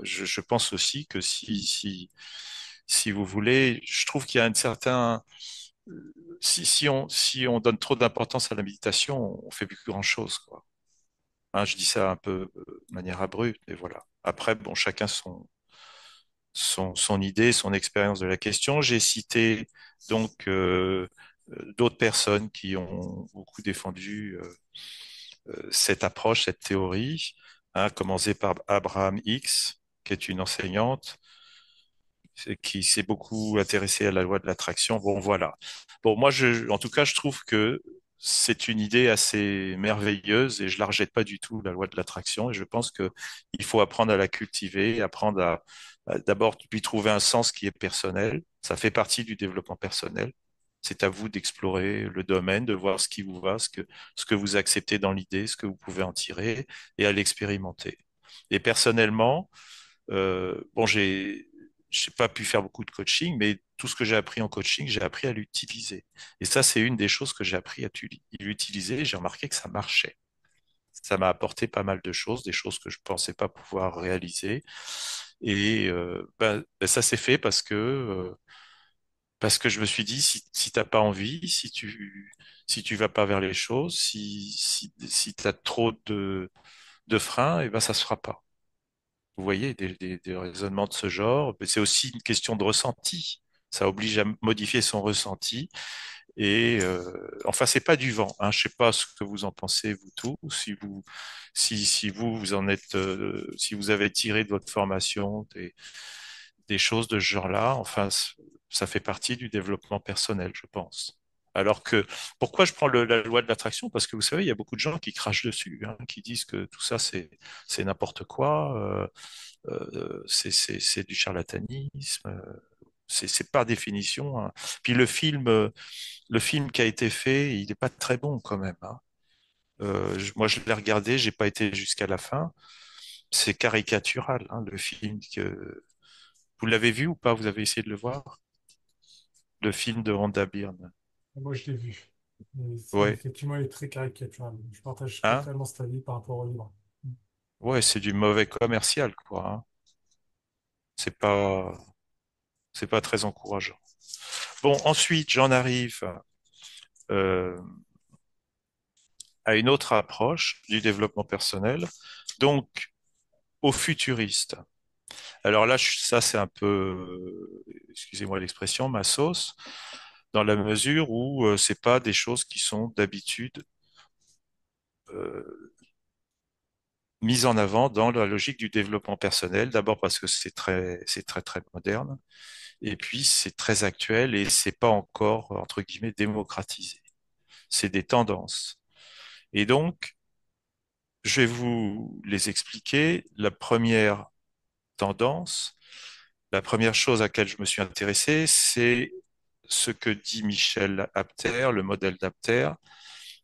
je pense aussi que si vous voulez, je trouve qu'il y a un certain si on donne trop d'importance à la méditation, on fait plus grand-chose, quoi. Hein, je dis ça un peu de manière abrupte, mais voilà. Après, bon, chacun son idée, son expérience de la question. J'ai cité donc d'autres personnes qui ont beaucoup défendu cette approche, cette théorie, hein, à commencer par Abraham Hicks, qui est une enseignante qui s'est beaucoup intéressée à la loi de l'attraction. Bon, voilà. Bon, moi, en tout cas, je trouve que c'est une idée assez merveilleuse et je la rejette pas du tout, la loi de l'attraction. Et je pense que il faut apprendre à la cultiver, apprendre à d'abord lui trouver un sens qui est personnel. Ça fait partie du développement personnel. C'est à vous d'explorer le domaine, de voir ce qui vous va, ce que vous acceptez dans l'idée, ce que vous pouvez en tirer et à l'expérimenter. Et personnellement, bon, j'ai pas pu faire beaucoup de coaching, mais tout ce que j'ai appris en coaching, j'ai appris à l'utiliser. Et ça, c'est une des choses que j'ai appris à l'utiliser. J'ai remarqué que ça marchait. Ça m'a apporté pas mal de choses, des choses que je pensais pas pouvoir réaliser. Et ça s'est fait parce que je me suis dit, si t'as pas envie, si tu vas pas vers les choses, si t'as trop de freins, et ben ça se fera pas. Vous voyez, des raisonnements de ce genre, mais c'est aussi une question de ressenti. Ça oblige à modifier son ressenti. Et enfin, c'est pas du vent, hein. Je sais pas ce que vous en pensez, vous tous. Si vous en êtes, si vous avez tiré de votre formation des choses de ce genre-là, enfin, ça fait partie du développement personnel, je pense. Alors que, pourquoi je prends la loi de l'attraction? Parce que vous savez, il y a beaucoup de gens qui crachent dessus, hein, qui disent que tout ça, c'est n'importe quoi. C'est du charlatanisme, c'est par définition, hein. Puis le film qui a été fait, il n'est pas très bon quand même, hein. Moi, je l'ai regardé, j'ai pas été jusqu'à la fin. C'est caricatural, hein, le film que vous l'avez vu ou pas? Vous avez essayé de le voir? Le film de Rhonda Byrne. Moi, je l'ai vu. Mais Ouais, effectivement, il est très caricatural. Je partage hein? totalement cet avis par rapport au livre. Ouais, c'est du mauvais commercial, quoi, hein. C'est pas, c'est pas très encourageant. Bon, ensuite, j'en arrive euh, à une autre approche du développement personnel, donc au futuriste. Alors là, ça c'est un peu, excusez-moi l'expression, ma sauce, dans la mesure où c'est pas des choses qui sont d'habitude euh, mises en avant dans la logique du développement personnel. D'abord parce que c'est très très moderne, et puis c'est très actuel et c'est pas encore entre guillemets démocratisé. C'est des tendances. Et donc, je vais vous les expliquer. La première tendance, la première chose à laquelle je me suis intéressé, c'est ce que dit Michel Apter, le modèle d'Apter.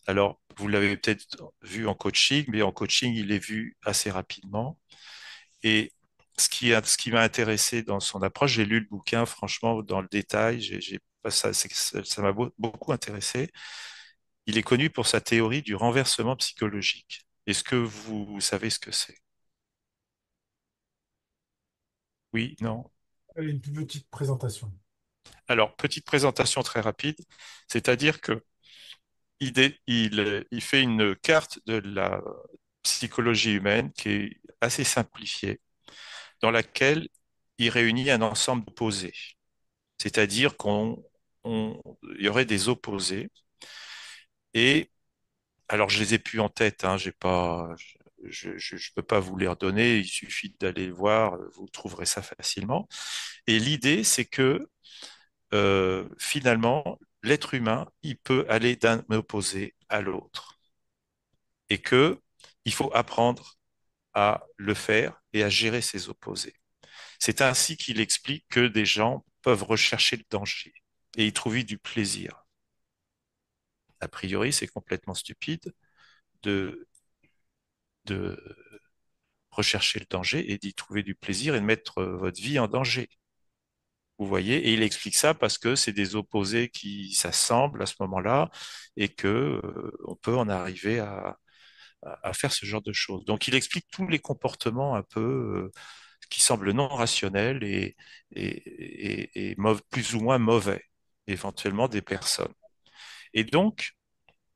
Alors, vous l'avez peut-être vu en coaching, mais en coaching, il est vu assez rapidement. Et ce qui m'a intéressé dans son approche, j'ai lu le bouquin, franchement, dans le détail, ça m'a beaucoup intéressé. Il est connu pour sa théorie du renversement psychologique. Est-ce que vous savez ce que c'est? Oui, non? Allez, une petite présentation. Alors, petite présentation très rapide, c'est-à-dire que il fait une carte de la psychologie humaine qui est assez simplifiée, dans laquelle il réunit un ensemble d'opposés. C'est-à-dire il y aurait des opposés. Et alors, je les ai plus en tête, hein, j'ai pas, je peux pas vous les redonner. Il suffit d'aller voir, vous trouverez ça facilement. Et l'idée, c'est que finalement, l'être humain, il peut aller d'un opposé à l'autre, et que il faut apprendre à le faire et à gérer ses opposés. C'est ainsi qu'il explique que des gens peuvent rechercher le danger et y trouver du plaisir. A priori, c'est complètement stupide de, de rechercher le danger et d'y trouver du plaisir et de mettre votre vie en danger. Vous voyez, et il explique ça parce que c'est des opposés qui s'assemblent à ce moment-là et que on peut en arriver à faire ce genre de choses. Donc, il explique tous les comportements un peu qui semblent non rationnels et plus ou moins mauvais, éventuellement des personnes. Et donc,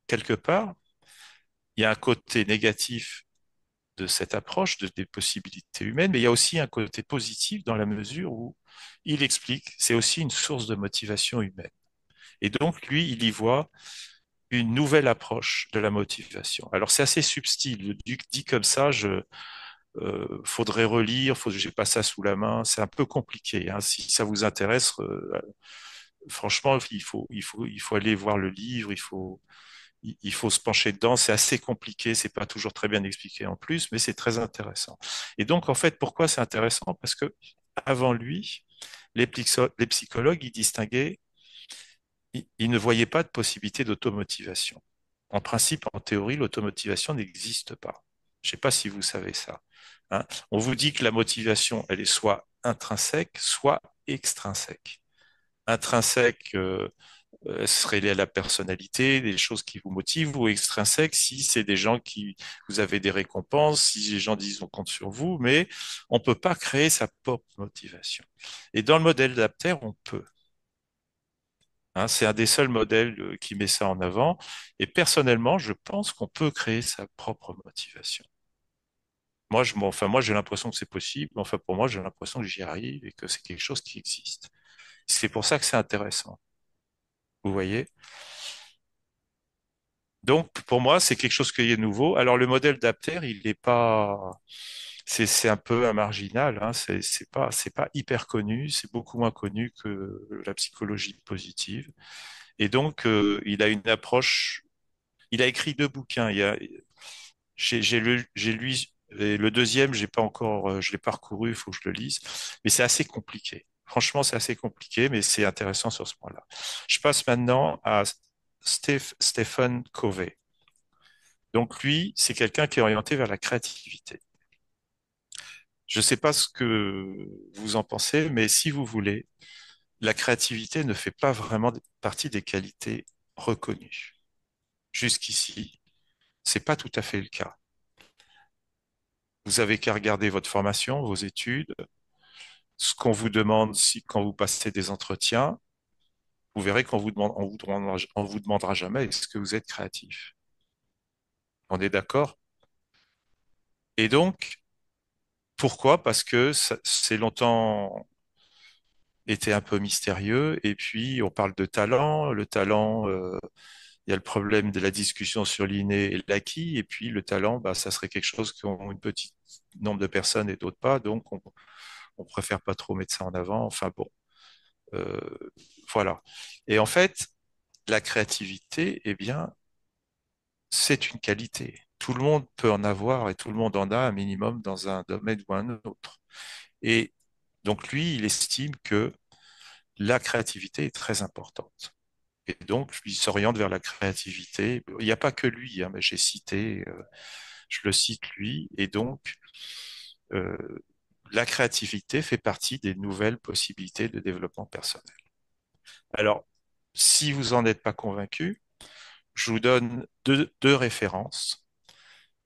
quelque part, il y a un côté négatif de cette approche des possibilités humaines, mais il y a aussi un côté positif dans la mesure où il explique, c'est aussi une source de motivation humaine. Et donc, lui, il y voit une nouvelle approche de la motivation. Alors, c'est assez subtil. Dit comme ça, faudrait relire, j'ai pas ça sous la main. C'est un peu compliqué, hein. Si ça vous intéresse, franchement, il faut aller voir le livre, il faut se pencher dedans. C'est assez compliqué, c'est pas toujours très bien expliqué en plus, mais c'est très intéressant. Et donc, en fait, pourquoi c'est intéressant? Parce que avant lui, les psychologues, ils distinguaient, ils ne voyaient pas de possibilité d'automotivation. En principe, en théorie, l'automotivation n'existe pas. Je ne sais pas si vous savez ça, hein. On vous dit que la motivation, elle est soit intrinsèque, soit extrinsèque. Intrinsèque, serait lié à la personnalité, des choses qui vous motivent, ou extrinsèque si c'est des gens qui vous avez des récompenses, si les gens disent on compte sur vous, mais on peut pas créer sa propre motivation. Et dans le modèle d'Apter, on peut. Hein, c'est un des seuls modèles qui met ça en avant. Et personnellement, je pense qu'on peut créer sa propre motivation. Moi, j'ai l'impression que c'est possible. Enfin, pour moi, j'ai l'impression que j'y arrive et que c'est quelque chose qui existe. C'est pour ça que c'est intéressant. Vous voyez? Donc, pour moi, c'est quelque chose qui est nouveau. Alors, le modèle d'Apter, il n'est pas, c'est un peu un marginal, hein. C'est pas hyper connu. C'est beaucoup moins connu que la psychologie positive. Et donc, il a une approche. Il a écrit deux bouquins. J'ai lu, et le deuxième, j'ai pas encore, je l'ai parcouru, il faut que je le lise. Mais c'est assez compliqué. Franchement, c'est assez compliqué, mais c'est intéressant sur ce point-là. Je passe maintenant à Stephen Covey. Donc lui, c'est quelqu'un qui est orienté vers la créativité. Je ne sais pas ce que vous en pensez, mais si vous voulez, la créativité ne fait pas vraiment partie des qualités reconnues. Jusqu'ici, c'est pas tout à fait le cas. Vous avez qu'à regarder votre formation, vos études, ce qu'on vous demande quand vous passez des entretiens. Vous verrez qu'on vous demande, on vous demandera jamais est-ce que vous êtes créatif. On est d'accord? Et donc, pourquoi? Parce que c'est longtemps était un peu mystérieux. Et puis, on parle de talent. Le talent, il y a le problème de la discussion sur l'inné et l'acquis. Et puis, le talent, bah, ça serait quelque chose qu'ont une petite nombre de personnes et d'autres pas. Donc, on préfère pas trop mettre ça en avant. Enfin bon, euh, voilà. Et en fait, la créativité, eh bien, c'est une qualité. Tout le monde peut en avoir et tout le monde en a un minimum dans un domaine ou un autre. Et donc, lui, il estime que la créativité est très importante. Et donc, il s'oriente vers la créativité. Il n'y a pas que lui, hein, mais j'ai cité, je le cite lui. Et donc, euh, la créativité fait partie des nouvelles possibilités de développement personnel. Alors, si vous n'en êtes pas convaincu, je vous donne deux références.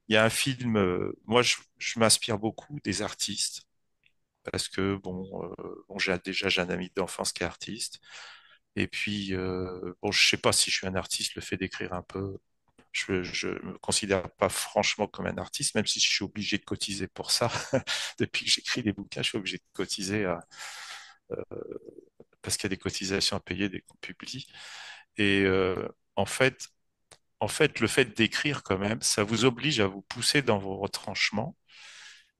Il y a un film, moi je m'inspire beaucoup des artistes, parce que bon j'ai un ami d'enfance qui est artiste. Et puis, bon, je sais pas si je suis un artiste, le fait d'écrire un peu, je me considère pas franchement comme un artiste, même si je suis obligé de cotiser pour ça. Depuis que j'écris des bouquins, je suis obligé de cotiser parce qu'il y a des cotisations à payer dès qu'on publie. Et en fait, en fait, le fait d'écrire quand même, ça vous oblige à vous pousser dans vos retranchements.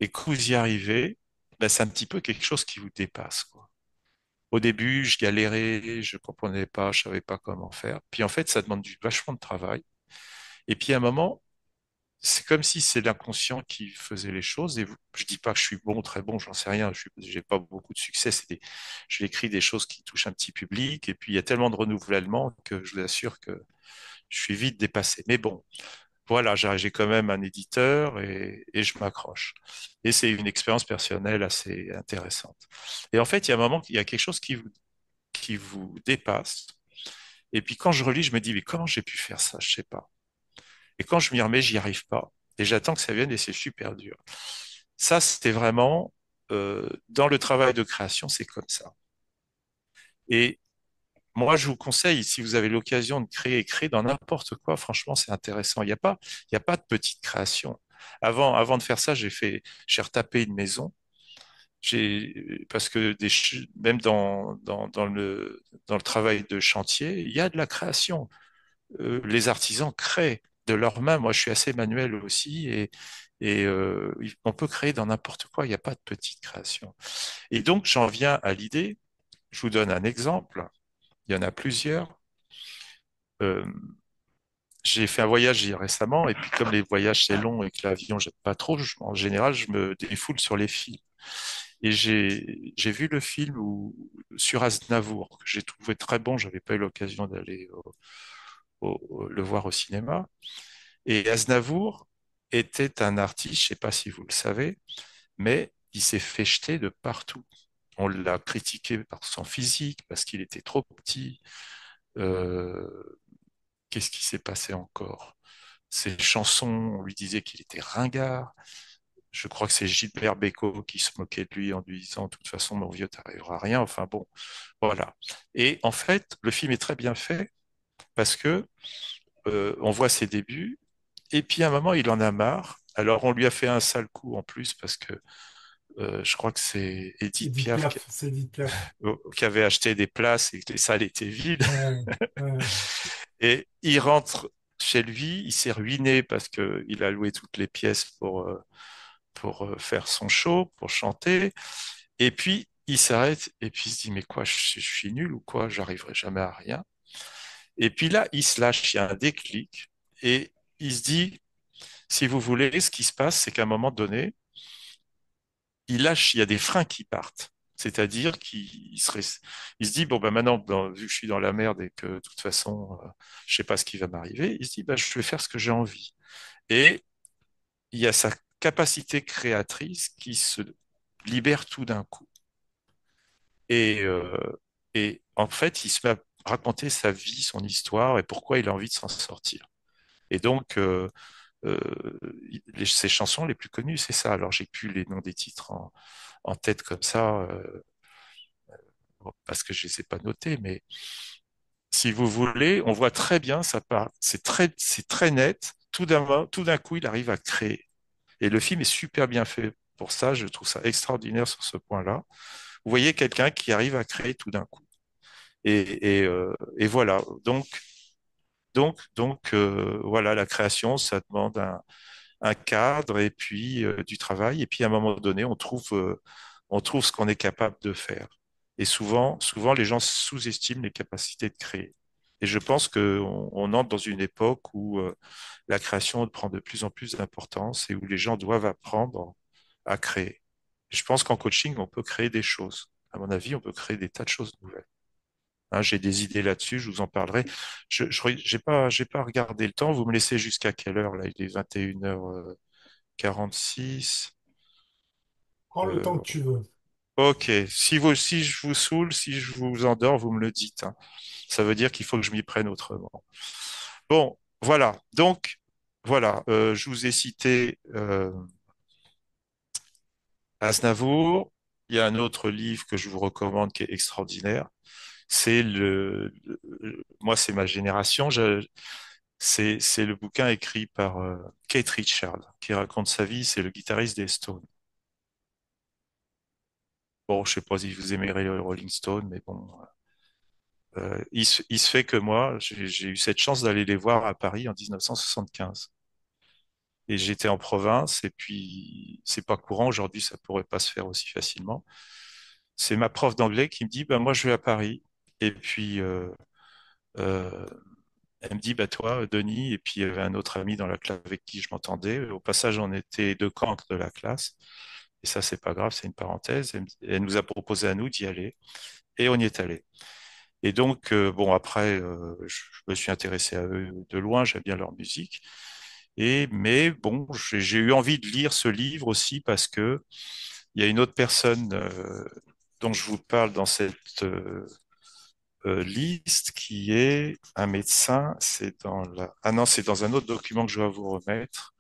Et que vous y arrivez, ben, c'est un petit peu quelque chose qui vous dépasse, quoi. Au début, je galérais, je comprenais pas, je savais pas comment faire. Puis en fait, ça demande vachement de travail. Et puis à un moment, c'est comme si c'est l'inconscient qui faisait les choses. Et je dis pas que je suis bon, très bon, j'en sais rien. J'ai pas beaucoup de succès. Je écris des choses qui touchent un petit public. Et puis il y a tellement de renouvellement que je vous assure que je suis vite dépassé. Mais bon, voilà, j'ai quand même un éditeur et je m'accroche. Et c'est une expérience personnelle assez intéressante. Et en fait, il y a un moment, il y a quelque chose qui vous dépasse. Et puis quand je relis, je me dis, mais comment j'ai pu faire ça? Je sais pas. Et quand je m'y remets, j'y arrive pas. Et j'attends que ça vienne et c'est super dur. Ça, c'était vraiment, dans le travail de création, c'est comme ça. Et moi, je vous conseille, si vous avez l'occasion de créer, créer dans n'importe quoi, franchement, c'est intéressant. Il y a pas de petite création. Avant de faire ça, j'ai retapé une maison. Parce que même dans le travail de chantier, il y a de la création. Les artisans créent de leurs mains. Moi, je suis assez manuel aussi et on peut créer dans n'importe quoi. Il n'y a pas de petite création. Et donc, j'en viens à l'idée. Je vous donne un exemple. Il y en a plusieurs. Euh, j'ai fait un voyage récemment et puis comme les voyages c'est long et que l'avion j'aime pas trop, en général, je me défoule sur les films. Et j'ai vu le film sur Aznavour, que j'ai trouvé très bon. J'avais pas eu l'occasion d'aller le voir au cinéma. Et Aznavour était un artiste, je sais pas si vous le savez, mais il s'est fait jeter de partout. On l'a critiqué par son physique, parce qu'il était trop petit. Euh, Qu'est-ce qui s'est passé encore? Ses chansons, on lui disait qu'il était ringard. Je crois que c'est Gilbert Bécaud qui se moquait de lui en lui disant, de toute façon, mon vieux, t'arriveras à rien. Enfin bon, voilà. Et en fait, le film est très bien fait parce que on voit ses débuts et puis à un moment, il en a marre. Alors on lui a fait un sale coup en plus parce que je crois que c'est Edith Edith Piaf Piaf, c'est Edith Piaf. qui avait acheté des places et que les salles étaient vides. Ouais, ouais. Et il rentre chez lui, il s'est ruiné parce que il a loué toutes les pièces pour faire son show, pour chanter. Et puis, il s'arrête et puis il se dit, mais quoi, je suis nul ou quoi, j'arriverai jamais à rien. Et puis là, il se lâche, il y a un déclic et il se dit, si vous voulez, ce qui se passe, c'est qu'à un moment donné, il lâche, il y a des freins qui partent. C'est-à-dire il se dit, bon, ben maintenant, vu que je suis dans la merde et que de toute façon, je sais pas ce qui va m'arriver, il se dit, ben, je vais faire ce que j'ai envie. Et il y a sa capacité créatrice qui se libère tout d'un coup. Et, euh, et en fait, il se met à raconter sa vie, son histoire et pourquoi il a envie de s'en sortir. Et donc, euh, ses chansons les plus connues, c'est ça. Alors, j'ai plus les noms des titres en tête comme ça, bon, parce que je les ai pas notés, mais si vous voulez, on voit très bien ça part. C'est très net. Tout d'un coup, il arrive à créer. Et le film est super bien fait pour ça. Je trouve ça extraordinaire sur ce point-là. vous voyez quelqu'un qui arrive à créer tout d'un coup. Et voilà. Voilà, la création, ça demande un cadre et puis du travail. Et puis à un moment donné, on trouve ce qu'on est capable de faire. Et souvent, les gens sous-estiment les capacités de créer. Et je pense qu'on entre dans une époque où la création prend de plus en plus d'importance et où les gens doivent apprendre à créer. Je pense qu'en coaching, on peut créer des choses. À mon avis, on peut créer des tas de choses nouvelles. Hein, j'ai des idées là-dessus, je vous en parlerai. J'ai pas regardé le temps. Vous me laissez jusqu'à quelle heure là? Il est 21h46. Prends le temps que tu veux. Ok. Si je vous saoule, si je vous endors, vous me le dites. Hein. Ça veut dire qu'il faut que je m'y prenne autrement. Bon, voilà. Donc, voilà. Je vous ai cité Aznavour. Il y a un autre livre que je vous recommande qui est extraordinaire. Moi, c'est ma génération. C'est le bouquin écrit par Keith Richards qui raconte sa vie. C'est le guitariste des Stones. Bon, je sais pas si vous aimez les Rolling Stones, mais bon, il se fait que moi, j'ai eu cette chance d'aller les voir à Paris en 1975. Et j'étais en province, et puis c'est pas courant aujourd'hui, ça pourrait pas se faire aussi facilement. C'est ma prof d'anglais qui me dit, ben moi je vais à Paris, et puis euh, elle me dit, bah toi, Denis, et puis il y avait un autre ami dans la classe avec qui je m'entendais. Au passage, on était deux cancres de la classe. Et ça, c'est pas grave, c'est une parenthèse. Elle nous a proposé à nous d'y aller. Et on y est allé. Et donc, bon, après, je me suis intéressé à eux de loin, j'aime bien leur musique. Mais bon, j'ai eu envie de lire ce livre aussi parce que il y a une autre personne dont je vous parle dans cette liste qui est un médecin. Ah non, c'est dans un autre document que je dois vous remettre,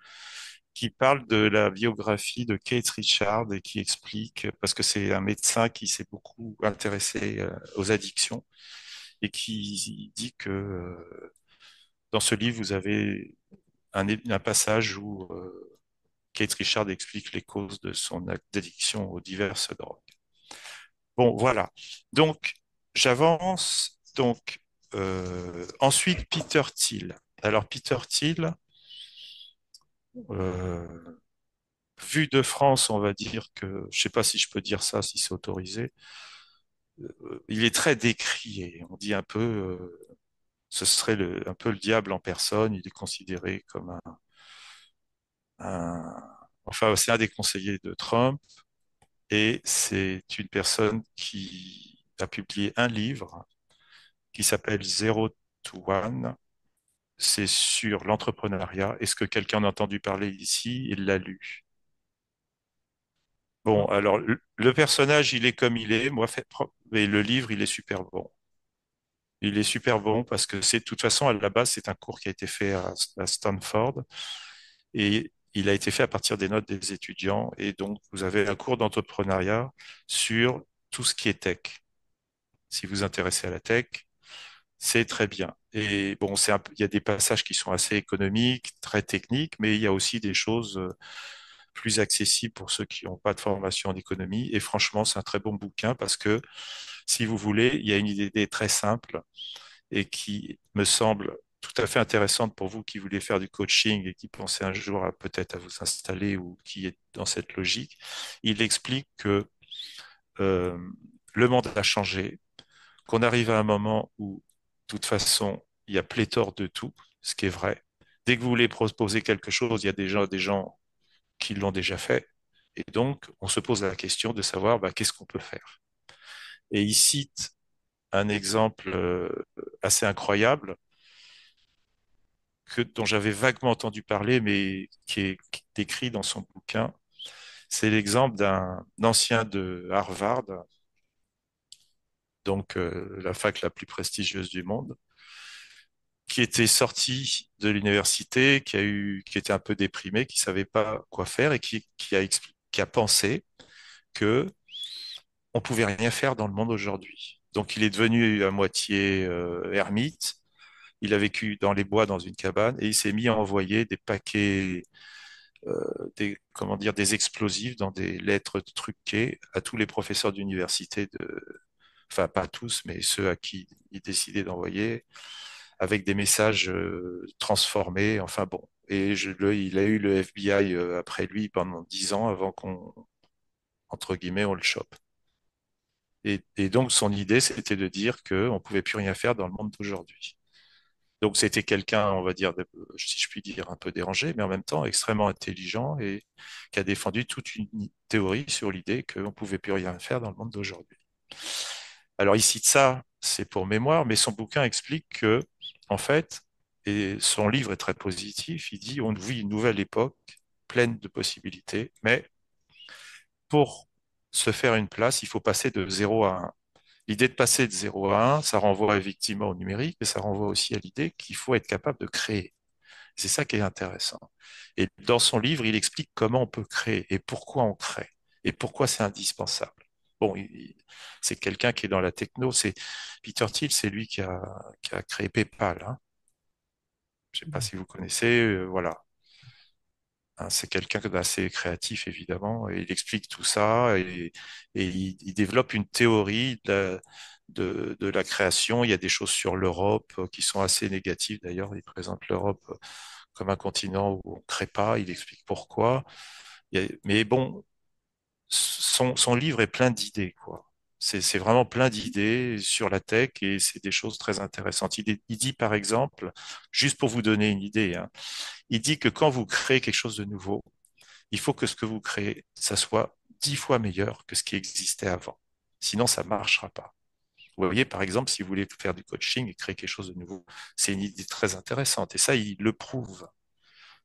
qui parle de la biographie de Kate Richard et qui explique, parce que c'est un médecin qui s'est beaucoup intéressé aux addictions et qui dit que dans ce livre, vous avez un passage où Kate Richard explique les causes de son addiction aux diverses drogues. Bon, voilà. Donc, j'avance. Donc, ensuite, Peter Thiel. Alors, Peter Thiel, euh, vu de France, on va dire que, je sais pas si je peux dire ça, si c'est autorisé, il est très décrié. On dit un peu, ce serait un peu le diable en personne. Il est considéré comme enfin, c'est un des conseillers de Trump et c'est une personne qui a publié un livre qui s'appelle Zero to One. C'est sur l'entrepreneuriat. Est-ce que quelqu'un en a entendu parler ici? Il l'a lu. Bon, Non. alors le personnage, il est comme il est, mais le livre, il est super bon. Il est super bon parce que de toute façon, à la base, c'est un cours qui a été fait à Stanford et il a été fait à partir des notes des étudiants. Et donc, vous avez un cours d'entrepreneuriat sur tout ce qui est tech. Si vous vous intéressez à la tech, c'est très bien. Et bon, il y a des passages qui sont assez économiques, très techniques, mais il y a aussi des choses plus accessibles pour ceux qui n'ont pas de formation en économie. Et franchement, c'est un très bon bouquin parce que, si vous voulez, il y a une idée très simple et qui me semble tout à fait intéressante pour vous qui voulez faire du coaching et qui pensez un jour à peut-être à vous installer ou qui est dans cette logique. Il explique que euh, le monde a changé, qu'on arrive à un moment où, de toute façon, il y a pléthore de tout, ce qui est vrai. Dès que vous voulez proposer quelque chose, il y a déjà des gens qui l'ont déjà fait. Et donc, on se pose la question de savoir bah, qu'est-ce qu'on peut faire. Et il cite un exemple assez incroyable dont j'avais vaguement entendu parler, mais qui est décrit dans son bouquin. C'est l'exemple d'un ancien de Harvard, donc la fac la plus prestigieuse du monde, qui était sorti de l'université, qui était un peu déprimé, qui savait pas quoi faire et qui a pensé que on pouvait rien faire dans le monde aujourd'hui. Donc il est devenu à moitié ermite. Il a vécu dans les bois dans une cabane et il s'est mis à envoyer des paquets comment dire, des explosifs dans des lettres truquées à tous les professeurs d'université enfin pas tous, mais ceux à qui il décidait d'envoyer, avec des messages transformés. Enfin bon. Et il a eu le FBI après lui pendant 10 ans avant qu'on, entre guillemets, on le chope. Et donc son idée, c'était de dire qu'on ne pouvait plus rien faire dans le monde d'aujourd'hui. Donc c'était quelqu'un, on va dire, si je puis dire, un peu dérangé, mais en même temps extrêmement intelligent et qui a défendu toute une théorie sur l'idée qu'on ne pouvait plus rien faire dans le monde d'aujourd'hui. Alors il cite ça, c'est pour mémoire, mais son bouquin explique que, en fait, et son livre est très positif, il dit on vit une nouvelle époque pleine de possibilités, mais pour se faire une place, il faut passer de 0 à 1. L'idée de passer de 0 à 1, ça renvoie effectivement au numérique, mais ça renvoie aussi à l'idée qu'il faut être capable de créer. C'est ça qui est intéressant. Et dans son livre, il explique comment on peut créer et pourquoi on crée et pourquoi c'est indispensable. Bon, c'est quelqu'un qui est dans la techno. C'est Peter Thiel, c'est lui qui a créé PayPal, hein. Je ne sais pas si vous connaissez. Voilà. Hein, c'est quelqu'un d'assez créatif, évidemment, et il explique tout ça et il développe une théorie de la création. Il y a des choses sur l'Europe qui sont assez négatives, d'ailleurs. Il présente l'Europe comme un continent où on ne crée pas. Il explique pourquoi. Mais bon, son livre est plein d'idées, quoi. C'est vraiment plein d'idées sur la tech et c'est des choses très intéressantes. Il dit, par exemple, juste pour vous donner une idée, hein, il dit que quand vous créez quelque chose de nouveau, il faut que ce que vous créez, ça soit 10 fois meilleur que ce qui existait avant. Sinon, ça ne marchera pas. Vous voyez, par exemple, si vous voulez faire du coaching et créer quelque chose de nouveau, c'est une idée très intéressante. Et ça, il le prouve.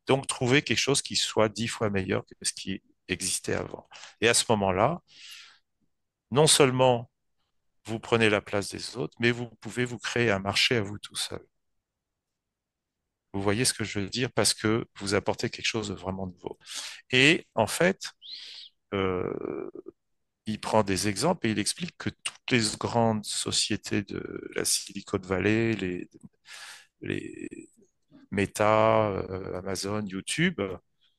Donc, trouver quelque chose qui soit 10 fois meilleur que ce qui existait avant. Et à ce moment-là, non seulement vous prenez la place des autres, mais vous pouvez vous créer un marché à vous tout seul. Vous voyez ce que je veux dire? Parce que vous apportez quelque chose de vraiment nouveau. Et en fait, euh, il prend des exemples et il explique que toutes les grandes sociétés de la Silicon Valley, les Meta, Amazon, YouTube,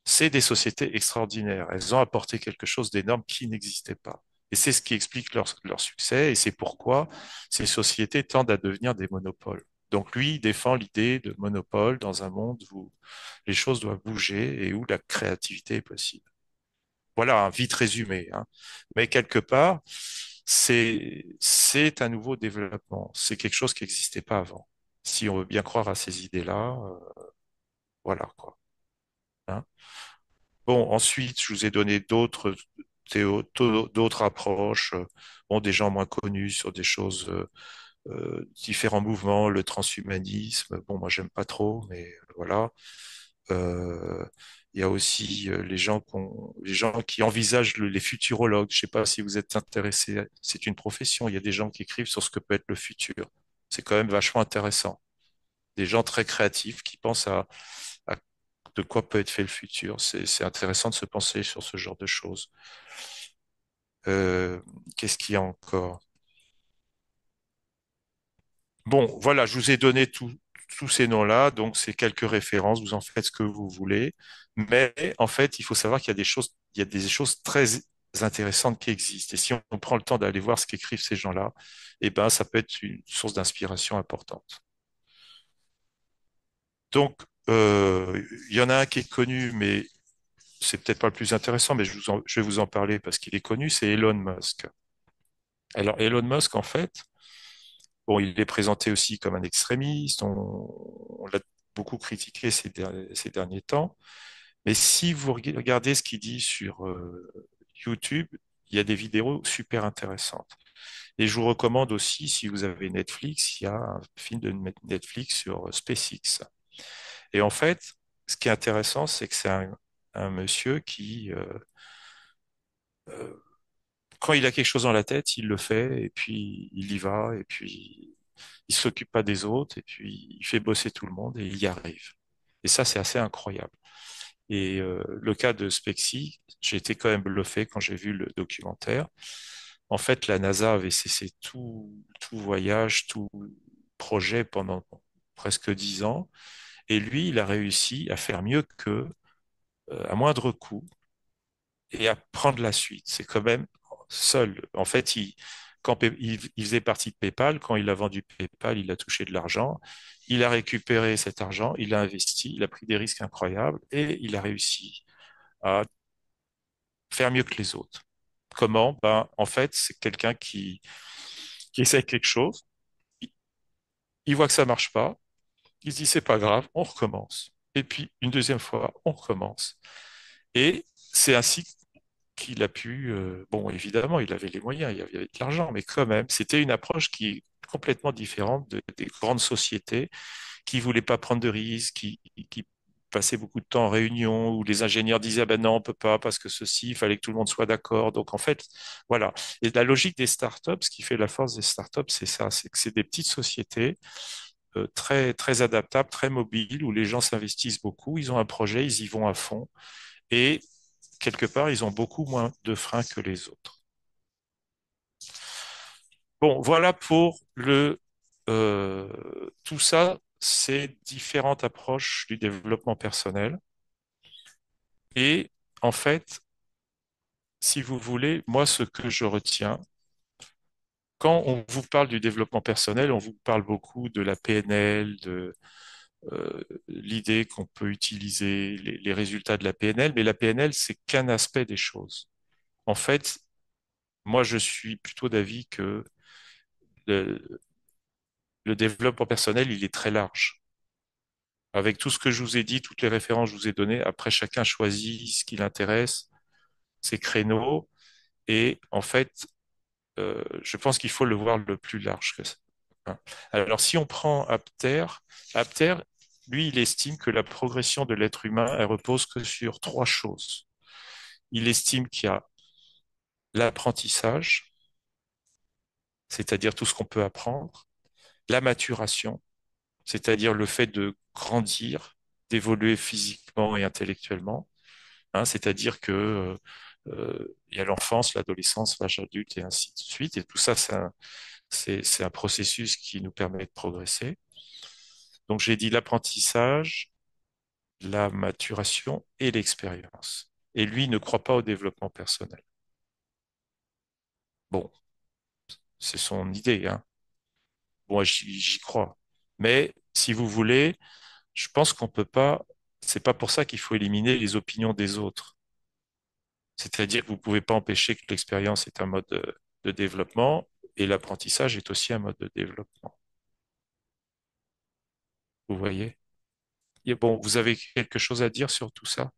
c'est des sociétés extraordinaires. Elles ont apporté quelque chose d'énorme qui n'existait pas. Et c'est ce qui explique leur succès et c'est pourquoi ces sociétés tendent à devenir des monopoles. Donc lui, il défend l'idée de monopole dans un monde où les choses doivent bouger et où la créativité est possible. Voilà, un vite résumé, hein. Mais quelque part, c'est un nouveau développement. C'est quelque chose qui n'existait pas avant. Si on veut bien croire à ces idées-là, voilà quoi. Hein. Bon, ensuite, je vous ai donné d'autres approches, bon, des gens moins connus sur des choses, différents mouvements, le transhumanisme. Bon, moi, j'aime pas trop, mais voilà. Euh, il y a aussi les gens qui envisagent les futurologues. Je ne sais pas si vous êtes intéressé. C'est une profession. Il y a des gens qui écrivent sur ce que peut être le futur. C'est quand même vachement intéressant. Des gens très créatifs qui pensent à de quoi peut être fait le futur. C'est intéressant de se penser sur ce genre de choses. Euh, Qu'est-ce qu'il y a encore? Bon, voilà, je vous ai donné tous ces noms-là, donc c'est quelques références, vous en faites ce que vous voulez. Mais en fait, il faut savoir il y a des choses très intéressantes qui existent. Et si on prend le temps d'aller voir ce qu'écrivent ces gens-là, eh ben, ça peut être une source d'inspiration importante. Donc, il y en a un qui est connu, mais c'est peut-être pas le plus intéressant, mais je vais vous en parler parce qu'il est connu, c'est Elon Musk. Alors, Elon Musk, en fait, bon, il est présenté aussi comme un extrémiste. On l'a beaucoup critiqué ces derniers temps. Mais si vous regardez ce qu'il dit sur YouTube, il y a des vidéos super intéressantes. Et je vous recommande aussi, si vous avez Netflix, il y a un film de Netflix sur SpaceX. Et en fait, ce qui est intéressant, c'est que c'est un monsieur qui, euh, quand il a quelque chose dans la tête, il le fait, et puis il y va, et puis il s'occupe pas des autres, et puis il fait bosser tout le monde, et il y arrive. Et ça, c'est assez incroyable. Et le cas de Spexy, j'ai été quand même bluffé quand j'ai vu le documentaire. En fait, la NASA avait cessé tout voyage, tout projet pendant presque 10 ans, et lui, il a réussi à faire mieux qu'eux à moindre coût et à prendre la suite. C'est quand même seul. En fait, il faisait partie de PayPal. Quand il a vendu PayPal, il a touché de l'argent. Il a récupéré cet argent, il a investi, il a pris des risques incroyables et il a réussi à faire mieux que les autres. Comment? Ben, en fait, c'est quelqu'un qui essaie quelque chose, il, il voit que ça marche pas, il se dit c'est pas grave, on recommence. Et puis une deuxième fois, on recommence. Et c'est ainsi qu'il a pu, bon, évidemment, il avait les moyens, il y avait de l'argent, mais quand même, c'était une approche qui est complètement différente des grandes sociétés qui voulaient pas prendre de risques, qui passaient beaucoup de temps en réunion, où les ingénieurs disaient, ah ben non, on peut pas, parce que ceci, il fallait que tout le monde soit d'accord. Donc, en fait, voilà. Et la logique des startups, ce qui fait la force des startups, c'est ça, c'est que c'est des petites sociétés très, très adaptables, très mobiles, où les gens s'investissent beaucoup, ils ont un projet, ils y vont à fond, et quelque part, ils ont beaucoup moins de freins que les autres. Bon, voilà pour le tout ça, c'est différentes approches du développement personnel. Et en fait, si vous voulez, moi, ce que je retiens, quand on vous parle du développement personnel, on vous parle beaucoup de la PNL, de l'idée qu'on peut utiliser les résultats de la PNL, mais la PNL, c'est qu'un aspect des choses. En fait, moi, je suis plutôt d'avis que le, le développement personnel, il est très large. Avec tout ce que je vous ai dit, toutes les références que je vous ai données, après chacun choisit ce qui l'intéresse, ses créneaux, et en fait, je pense qu'il faut le voir le plus large que ça. Hein. Alors, si on prend Apter, lui, il estime que la progression de l'être humain, elle repose que sur trois choses. Il estime qu'il y a l'apprentissage, c'est-à-dire tout ce qu'on peut apprendre, la maturation, c'est-à-dire le fait de grandir, d'évoluer physiquement et intellectuellement, hein, c'est-à-dire que il y a l'enfance, l'adolescence, l'âge adulte et ainsi de suite, et tout ça, c'est un processus qui nous permet de progresser. Donc j'ai dit l'apprentissage, la maturation et l'expérience. Et lui ne croit pas au développement personnel. Bon, c'est son idée, hein. Moi, j'y crois. Mais si vous voulez, je pense qu'on peut pas. C'est pas pour ça qu'il faut éliminer les opinions des autres. C'est-à-dire que vous pouvez pas empêcher que l'expérience est un mode de développement et l'apprentissage est aussi un mode de développement. Vous voyez? Et bon, vous avez quelque chose à dire sur tout ça?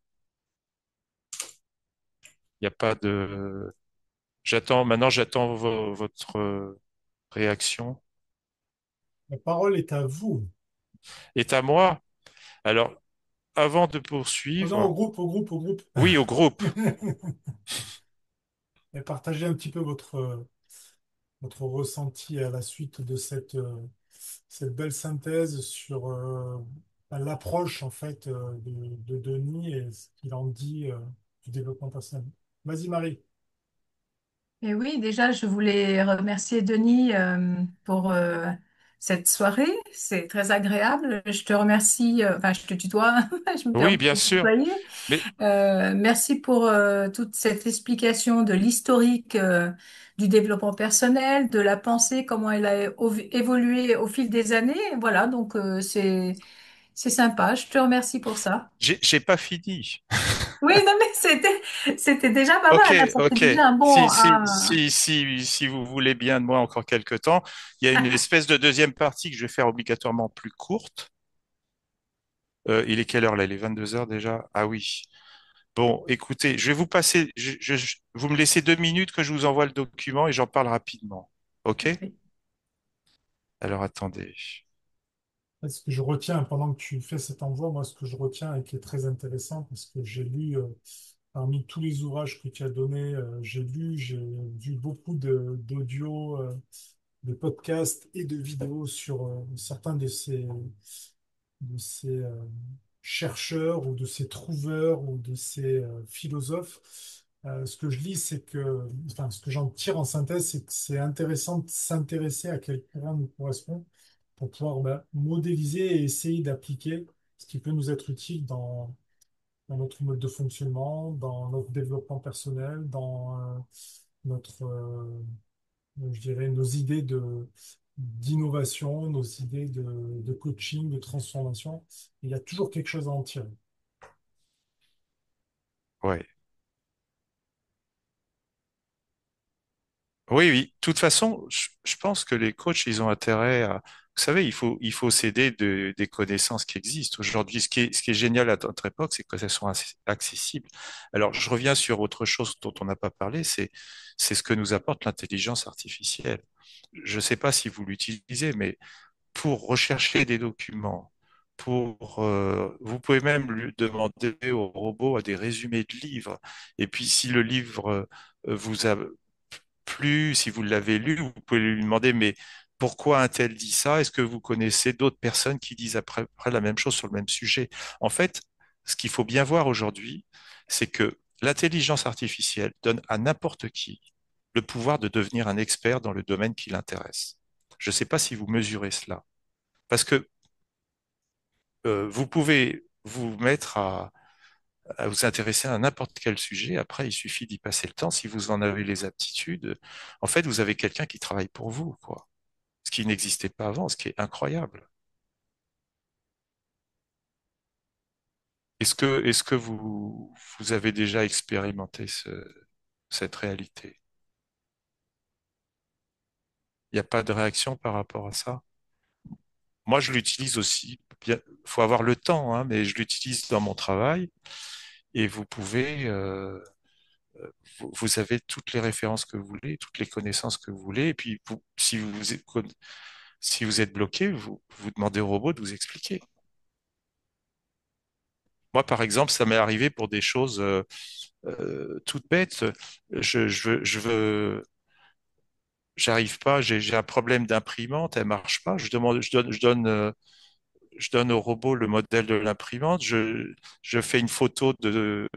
Il n'y a pas de. Maintenant, j'attends votre réaction. La parole est à vous. Est à moi. Alors, avant de Oh non, au poursuivre, groupe, au groupe, au groupe. oui, au groupe. Et partagez un petit peu votre ressenti à la suite de cette belle synthèse sur l'approche en fait de Denis et ce qu'il en dit du développement personnel. Vas-y, Marie. Et oui, déjà, je voulais remercier Denis pour cette soirée. C'est très agréable. Je te remercie, enfin, je te tutoie, je me Oui, permets bien de te sûr. tutoyer. Mais Merci pour toute cette explication de l'historique du développement personnel, de la pensée, comment elle a évolué au fil des années. Voilà, donc c'est sympa. Je te remercie pour ça. j'ai pas fini. Oui, non, mais c'était déjà pas Ok, mal, hein. Ça fait ok. déjà un bon. Si vous voulez bien de moi encore quelques temps, il y a une espèce de deuxième partie que je vais faire obligatoirement plus courte. Il est quelle heure là? Il est 22 heures déjà? Ah oui. Bon, écoutez, je vais vous passer. Vous me laissez 2 minutes que je vous envoie le document et j'en parle rapidement. Ok? Oui. Alors attendez. Ce que je retiens pendant que tu fais cet envoi, moi, ce que je retiens et qui est très intéressant, parce que j'ai lu parmi tous les ouvrages que tu as donnés, j'ai vu beaucoup d'audio, de podcasts et de vidéos sur certains de ces chercheurs ou de ces trouveurs ou de ces philosophes. Ce que je lis, c'est que, enfin, ce que j'en tire en synthèse, c'est que c'est intéressant de s'intéresser à quel courant nous correspond pour pouvoir modéliser et essayer d'appliquer ce qui peut nous être utile dans notre mode de fonctionnement, dans notre développement personnel, dans notre, je dirais, nos idées d'innovation, nos idées de coaching, de transformation. Il y a toujours quelque chose à en tirer. Ouais. Oui, oui. De toute façon, je pense que les coachs, ils ont intérêt à... Vous savez, il faut s'aider des connaissances qui existent. Aujourd'hui, ce qui est génial à notre époque, c'est que elles sont accessibles. Alors, je reviens sur autre chose dont on n'a pas parlé, c'est ce que nous apporte l'intelligence artificielle. Je ne sais pas si vous l'utilisez, mais pour rechercher des documents, vous pouvez même lui demander au robot à des résumés de livres. Et puis, si le livre vous a plu, si vous l'avez lu, vous pouvez lui demander, mais pourquoi un-tel dit ça? Est-ce que vous connaissez d'autres personnes qui disent après la même chose sur le même sujet? En fait, ce qu'il faut bien voir aujourd'hui, c'est que l'intelligence artificielle donne à n'importe qui le pouvoir de devenir un expert dans le domaine qui l'intéresse. Je ne sais pas si vous mesurez cela. Parce que vous pouvez vous mettre à vous intéresser à n'importe quel sujet. Après, il suffit d'y passer le temps. Si vous en avez les aptitudes, en fait, vous avez quelqu'un qui travaille pour vous, quoi. Ce qui n'existait pas avant, ce qui est incroyable. Est-ce que vous avez déjà expérimenté cette réalité? Il n'y a pas de réaction par rapport à ça? Moi, je l'utilise aussi. Il faut avoir le temps, hein, mais je l'utilise dans mon travail et vous pouvez, vous avez toutes les références que vous voulez, toutes les connaissances que vous voulez, et puis si vous êtes bloqué, vous demandez au robot de vous expliquer. Moi, par exemple, ça m'est arrivé pour des choses toutes bêtes. J'arrive pas, j'ai un problème d'imprimante, elle marche pas. Je donne au robot le modèle de l'imprimante, je fais une photo de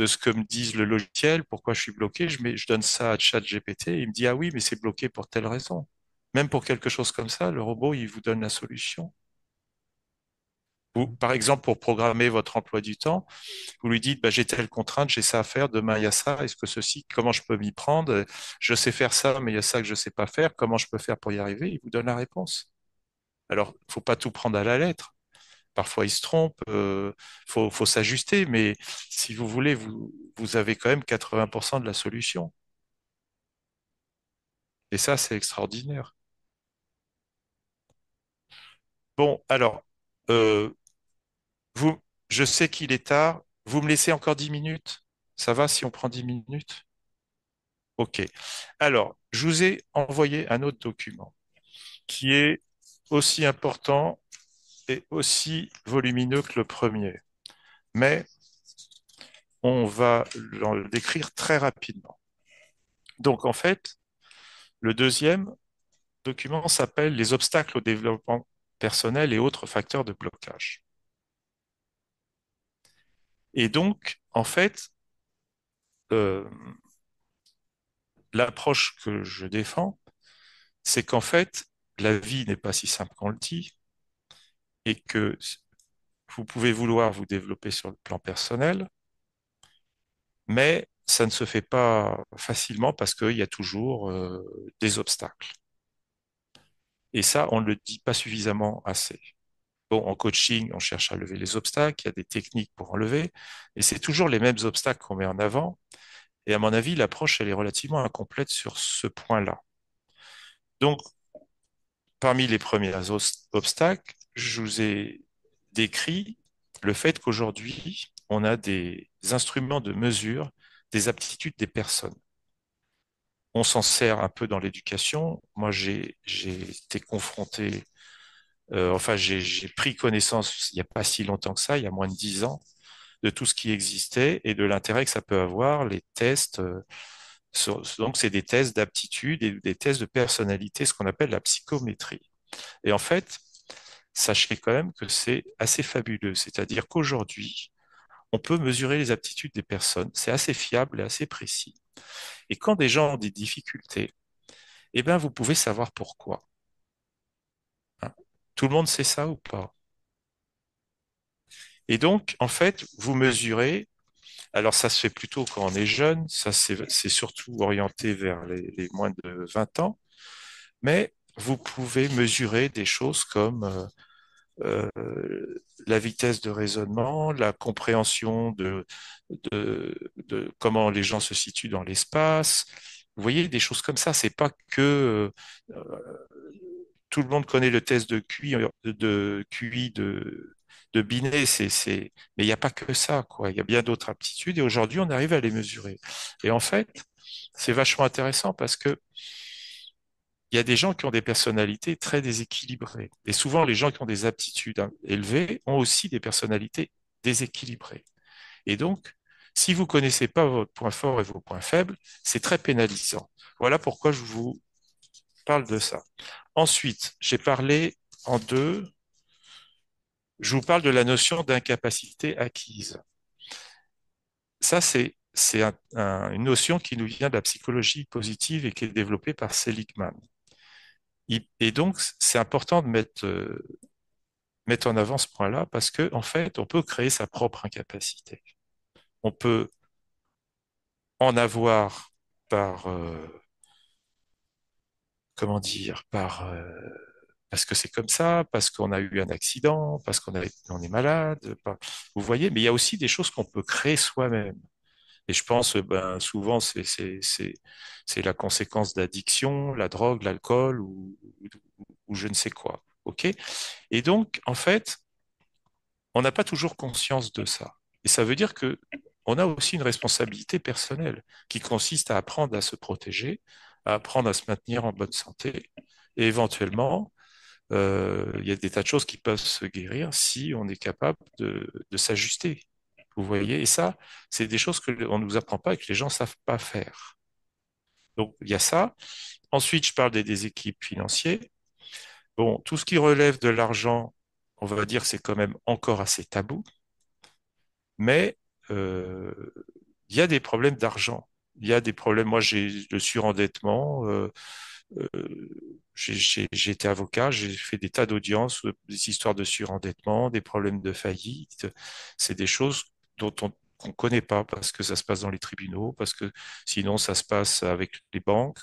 ce que me disent le logiciel, pourquoi je suis bloqué, je donne ça à ChatGPT, il me dit, ah oui, mais c'est bloqué pour telle raison. Même pour quelque chose comme ça, le robot, il vous donne la solution. Ou, par exemple, pour programmer votre emploi du temps, vous lui dites, bah, j'ai telle contrainte, j'ai ça à faire, demain il y a ça, est-ce que ceci, comment je peux m'y prendre? Je sais faire ça, mais il y a ça que je ne sais pas faire, comment je peux faire pour y arriver? Il vous donne la réponse. Alors, il ne faut pas tout prendre à la lettre. Parfois, il se trompe, faut s'ajuster, mais si vous voulez, vous avez quand même 80% de la solution. Et ça, c'est extraordinaire. Bon, alors, euh, vous, je sais qu'il est tard. Vous me laissez encore 10 minutes? Ça va si on prend 10 minutes? OK. Alors, je vous ai envoyé un autre document qui est aussi important et aussi volumineux que le premier. Mais on va le décrire très rapidement. Donc, en fait, le deuxième document s'appelle Les obstacles au développement personnel et autres facteurs de blocage. Et donc, en fait, euh, l'approche que je défends, c'est qu'en fait, la vie n'est pas si simple qu'on le dit et que vous pouvez vouloir vous développer sur le plan personnel, mais ça ne se fait pas facilement parce qu'il y a toujours des obstacles. Et ça, on ne le dit pas suffisamment assez. Bon, en coaching, on cherche à lever les obstacles, il y a des techniques pour enlever, et c'est toujours les mêmes obstacles qu'on met en avant. Et à mon avis, l'approche, elle est relativement incomplète sur ce point-là. Donc, parmi les premiers obstacles, je vous ai décrit le fait qu'aujourd'hui, on a des instruments de mesure des aptitudes des personnes. On s'en sert un peu dans l'éducation. Moi, j'ai été confronté, enfin, j'ai pris connaissance il n'y a pas si longtemps que ça, il y a moins de 10 ans, de tout ce qui existait et de l'intérêt que ça peut avoir, les tests. Donc, c'est des tests d'aptitude et des tests de personnalité, ce qu'on appelle la psychométrie. Et en fait, sachez quand même que c'est assez fabuleux. C'est-à-dire qu'aujourd'hui, on peut mesurer les aptitudes des personnes. C'est assez fiable et assez précis. Et quand des gens ont des difficultés, eh bien, vous pouvez savoir pourquoi. Hein. Tout le monde sait ça ou pas? Et donc, en fait, vous mesurez, alors ça se fait plutôt quand on est jeune, ça c'est surtout orienté vers les moins de 20 ans, mais vous pouvez mesurer des choses comme la vitesse de raisonnement, la compréhension de comment les gens se situent dans l'espace. Vous voyez, des choses comme ça. C'est pas que tout le monde connaît le test de QI de Binet, mais il n'y a pas que ça, quoi. Il y a bien d'autres aptitudes et aujourd'hui, on arrive à les mesurer. Et en fait, c'est vachement intéressant parce que il y a des gens qui ont des personnalités très déséquilibrées. Et souvent, les gens qui ont des aptitudes élevées ont aussi des personnalités déséquilibrées. Et donc, si vous connaissez pas votre point fort et vos points faibles, c'est très pénalisant. Voilà pourquoi je vous parle de ça. Ensuite, j'ai parlé en deux, je vous parle de la notion d'incapacité acquise. Ça, c'est une notion qui nous vient de la psychologie positive et qui est développée par Seligman. Et donc, c'est important de mettre en avant ce point-là parce que, en fait, on peut créer sa propre incapacité. On peut en avoir par, comment dire, parce que c'est comme ça, parce qu'on a eu un accident, parce on est malade. Vous voyez, mais il y a aussi des choses qu'on peut créer soi-même. Et je pense, ben, souvent, c'est la conséquence d'addiction, la drogue, l'alcool ou je ne sais quoi. OK? Et donc, en fait, on n'a pas toujours conscience de ça. Et ça veut dire que on a aussi une responsabilité personnelle qui consiste à apprendre à se protéger, à apprendre à se maintenir en bonne santé. Et éventuellement, il y a des tas de choses qui peuvent se guérir si on est capable de s'ajuster. Vous voyez? Et ça, c'est des choses qu'on ne nous apprend pas et que les gens ne savent pas faire. Donc, il y a ça. Ensuite, je parle des déséquilibres financiers. Bon, tout ce qui relève de l'argent, on va dire que c'est quand même encore assez tabou. Mais euh, il y a des problèmes d'argent. Il y a des problèmes. Moi, j'ai le surendettement. J'ai été avocat, j'ai fait des tas d'audiences, des histoires de surendettement, des problèmes de faillite. C'est des choses dont on qu'on ne connaît pas parce que ça se passe dans les tribunaux, parce que sinon ça se passe avec les banques.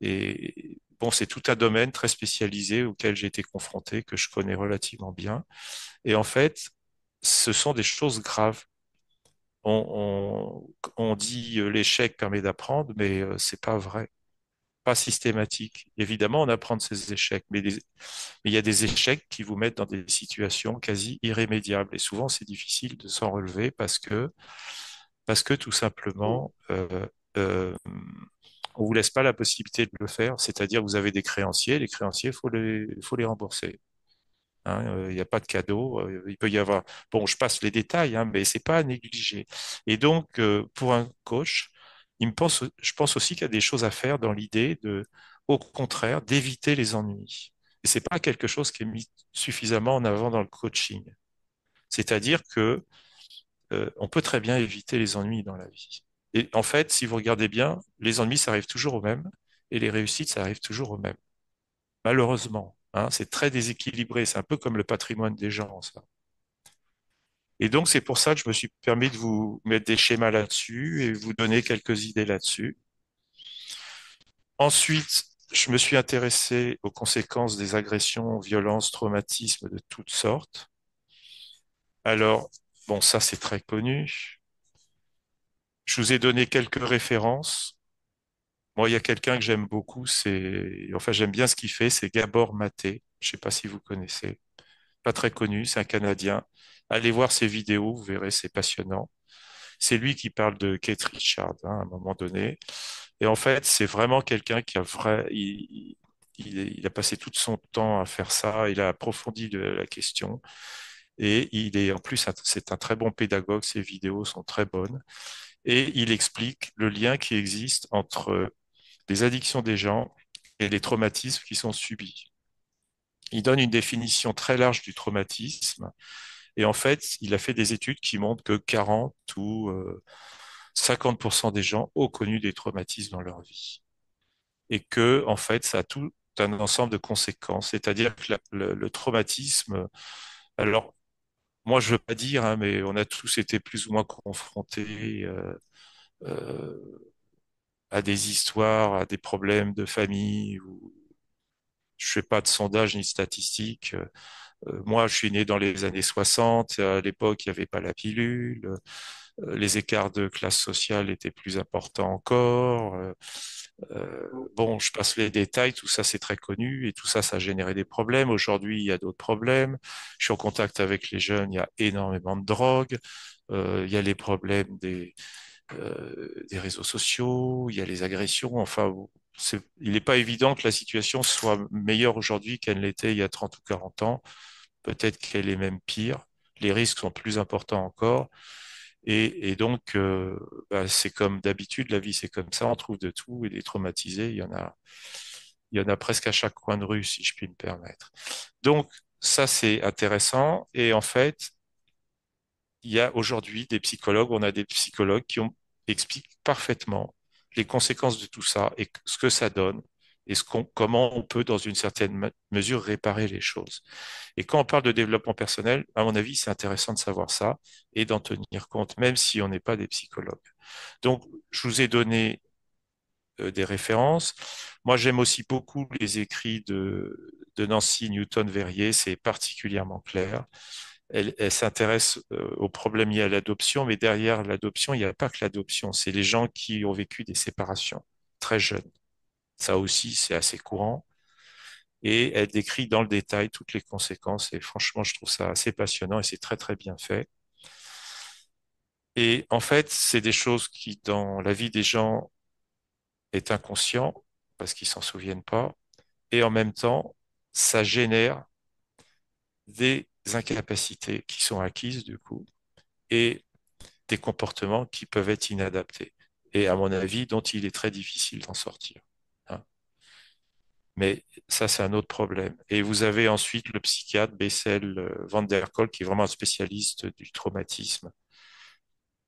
Et bon, c'est tout un domaine très spécialisé auquel j'ai été confronté, que je connais relativement bien. Et en fait, ce sont des choses graves. On dit l'échec permet d'apprendre, mais c'est pas vrai, pas systématique. Évidemment, on apprend de ses échecs, mais il y a des échecs qui vous mettent dans des situations quasi irrémédiables. Et souvent, c'est difficile de s'en relever parce que tout simplement, euh, on vous laisse pas la possibilité de le faire. C'est-à-dire, vous avez des créanciers, les créanciers, faut les rembourser. Hein, il n'y a pas de cadeau. Il peut y avoir. Bon, je passe les détails, hein, mais c'est pas à négliger. Et donc, pour un coach, je pense aussi qu'il y a des choses à faire dans l'idée au contraire, d'éviter les ennuis. Et c'est pas quelque chose qui est mis suffisamment en avant dans le coaching. C'est-à-dire que on peut très bien éviter les ennuis dans la vie. Et en fait, si vous regardez bien, les ennuis, ça arrive toujours au même, et les réussites, ça arrive toujours au même. Malheureusement, hein, c'est très déséquilibré. C'est un peu comme le patrimoine des gens, ça. Et donc, c'est pour ça que je me suis permis de vous mettre des schémas là-dessus et vous donner quelques idées là-dessus. Ensuite, je me suis intéressé aux conséquences des agressions, violences, traumatismes de toutes sortes. Alors, bon, ça, c'est très connu. Je vous ai donné quelques références. Moi, il y a quelqu'un que j'aime beaucoup, enfin, j'aime bien ce qu'il fait, c'est Gabor Maté. Je ne sais pas si vous connaissez. Pas très connu, c'est un Canadien. Allez voir ses vidéos, vous verrez, c'est passionnant. C'est lui qui parle de Kate Richard, hein, à un moment donné. Et en fait, c'est vraiment quelqu'un qui a il a passé tout son temps à faire ça. Il a approfondi la question. Et en plus, c'est un très bon pédagogue. Ses vidéos sont très bonnes. Et il explique le lien qui existe entre les addictions des gens et les traumatismes qui sont subis. Il donne une définition très large du traumatisme. Et en fait, il a fait des études qui montrent que 40 ou 50% des gens ont connu des traumatismes dans leur vie. Et que, en fait, ça a tout un ensemble de conséquences. C'est-à-dire que le traumatisme, alors, moi, je veux pas dire, hein, mais on a tous été plus ou moins confrontés euh, à des histoires, à des problèmes de famille. Je fais pas de sondage ni de statistiques. Moi, je suis né dans les années 60. À l'époque, il n'y avait pas la pilule. Les écarts de classe sociale étaient plus importants encore. Bon, je passe les détails, tout ça c'est très connu et tout ça, ça a généré des problèmes. Aujourd'hui, il y a d'autres problèmes. Je suis en contact avec les jeunes, il y a énormément de drogue. Il y a les problèmes des réseaux sociaux, il y a les agressions. Enfin, il n'est pas évident que la situation soit meilleure aujourd'hui qu'elle l'était il y a 30 ou 40 ans. Peut-être qu'elle est même pire. Les risques sont plus importants encore. Et donc, bah, c'est comme d'habitude, la vie c'est comme ça, on trouve de tout et des traumatisés, il y en a presque à chaque coin de rue, si je puis me permettre. Donc, ça c'est intéressant. Et en fait, il y a aujourd'hui des psychologues, on a des psychologues expliquent parfaitement les conséquences de tout ça et ce que ça donne et comment on peut, dans une certaine mesure, réparer les choses. Et quand on parle de développement personnel, à mon avis, c'est intéressant de savoir ça et d'en tenir compte, même si on n'est pas des psychologues. Donc, je vous ai donné des références. Moi, j'aime aussi beaucoup les écrits de Nancy Newton-Verrier, c'est particulièrement clair. Elle s'intéresse aux problèmes liés à l'adoption, mais derrière l'adoption, il n'y a pas que l'adoption, c'est les gens qui ont vécu des séparations très jeunes. Ça aussi, c'est assez courant. Et elle décrit dans le détail toutes les conséquences. Et franchement, je trouve ça assez passionnant et c'est très, très bien fait. Et en fait, c'est des choses qui, dans la vie des gens, est inconscient parce qu'ils s'en souviennent pas. Et en même temps, ça génère des incapacités qui sont acquises, du coup, et des comportements qui peuvent être inadaptés. Et à mon avis, dont il est très difficile d'en sortir. Hein. Mais ça, c'est un autre problème. Et vous avez ensuite le psychiatre Bessel van der Kolk, qui est vraiment un spécialiste du traumatisme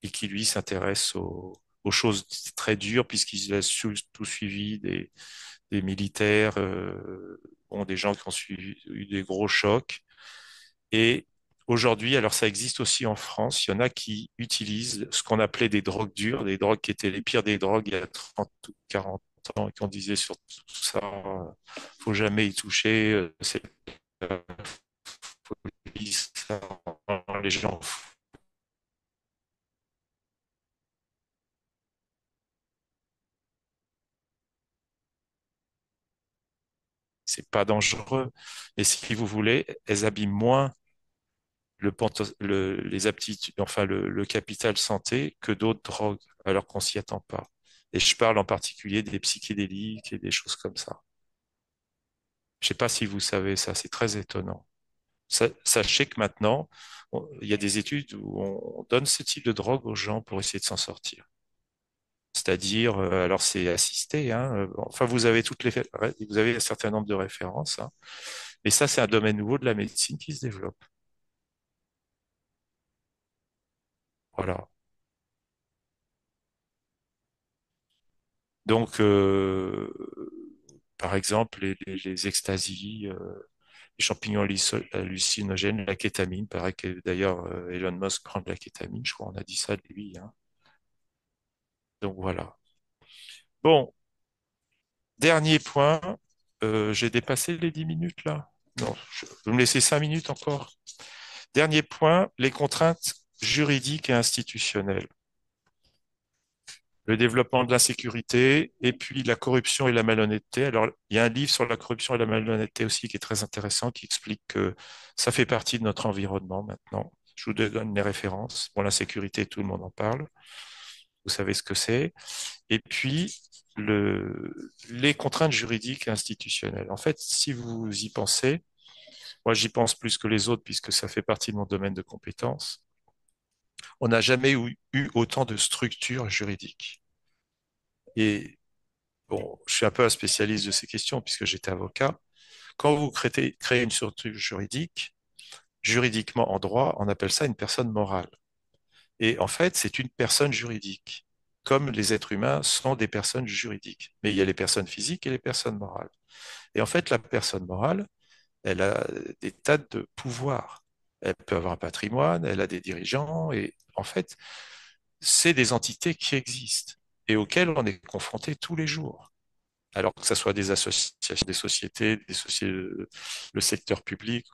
et qui, lui, s'intéresse aux choses très dures, puisqu'il a tout suivi des militaires, bon, des gens qui ont eu des gros chocs. Et aujourd'hui, alors ça existe aussi en France, il y en a qui utilisent ce qu'on appelait des drogues dures, des drogues qui étaient les pires des drogues il y a 30 ou 40 ans, et qu'on disait sur tout ça, faut jamais y toucher, c'est la folie, ça rend les gens fous. C'est pas dangereux. Et si vous voulez, elles abîment moins les aptitudes, enfin le capital santé que d'autres drogues, alors qu'on s'y attend pas. Et je parle en particulier des psychédéliques et des choses comme ça. Je sais pas si vous savez ça, c'est très étonnant. Sachez que maintenant, il y a des études où on donne ce type de drogue aux gens pour essayer de s'en sortir. C'est-à-dire, alors c'est assisté, hein, enfin vous avez un certain nombre de références, hein, mais ça c'est un domaine nouveau de la médecine qui se développe. Voilà. Donc, par exemple, les extasies, les champignons hallucinogènes, la kétamine, paraît que d'ailleurs Elon Musk prend de la kétamine, je crois, on a dit ça de lui. Hein. Donc voilà. Bon, dernier point, j'ai dépassé les 10 minutes là. Non, vous me laissez 5 minutes encore. Dernier point, les contraintes juridiques et institutionnelles. Le développement de l'insécurité et puis la corruption et la malhonnêteté. Alors, il y a un livre sur la corruption et la malhonnêteté aussi qui est très intéressant, qui explique que ça fait partie de notre environnement maintenant. Je vous donne les références. Bon, l'insécurité, tout le monde en parle. Vous savez ce que c'est. Et puis, les contraintes juridiques et institutionnelles. En fait, si vous y pensez, moi j'y pense plus que les autres puisque ça fait partie de mon domaine de compétences, on n'a jamais eu autant de structures juridiques. Et bon, je suis un peu un spécialiste de ces questions puisque j'étais avocat. Quand vous créez une structure juridique, juridiquement en droit, on appelle ça une personne morale. Et en fait, c'est une personne juridique, comme les êtres humains sont des personnes juridiques. Mais il y a les personnes physiques et les personnes morales. Et en fait, la personne morale, elle a des tas de pouvoirs. elle peut avoir un patrimoine, elle a des dirigeants, et en fait, c'est des entités qui existent et auxquelles on est confronté tous les jours. Alors que ce soit des associations, des sociétés, le secteur public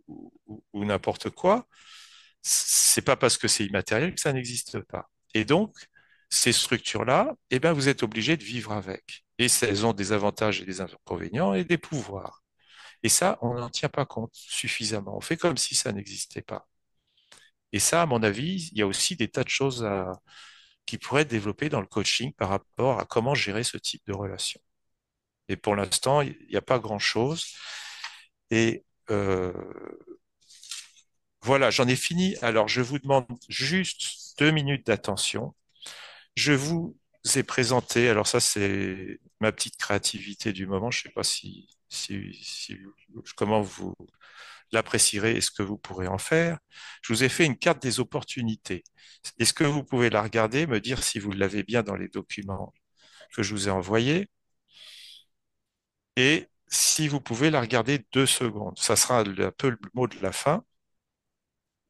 ou n'importe quoi, c'est pas parce que c'est immatériel que ça n'existe pas. Et donc, ces structures-là, eh ben, vous êtes obligé de vivre avec. Et elles ont des avantages et des inconvénients et des pouvoirs. Et ça, on n'en tient pas compte suffisamment. On fait comme si ça n'existait pas. Et ça, à mon avis, il y a aussi des tas de choses qui pourraient être développées dans le coaching par rapport à comment gérer ce type de relation. Et pour l'instant, il n'y a pas grand-chose. Et voilà, j'en ai fini. Alors, je vous demande juste 2 minutes d'attention. Je vous ai présenté, alors ça, c'est ma petite créativité du moment. Je ne sais pas comment vous l'apprécierez et ce que vous pourrez en faire. Je vous ai fait une carte des opportunités. Est-ce que vous pouvez la regarder, me dire si vous l'avez bien dans les documents que je vous ai envoyés? Et si vous pouvez la regarder 2 secondes, ça sera un peu le mot de la fin.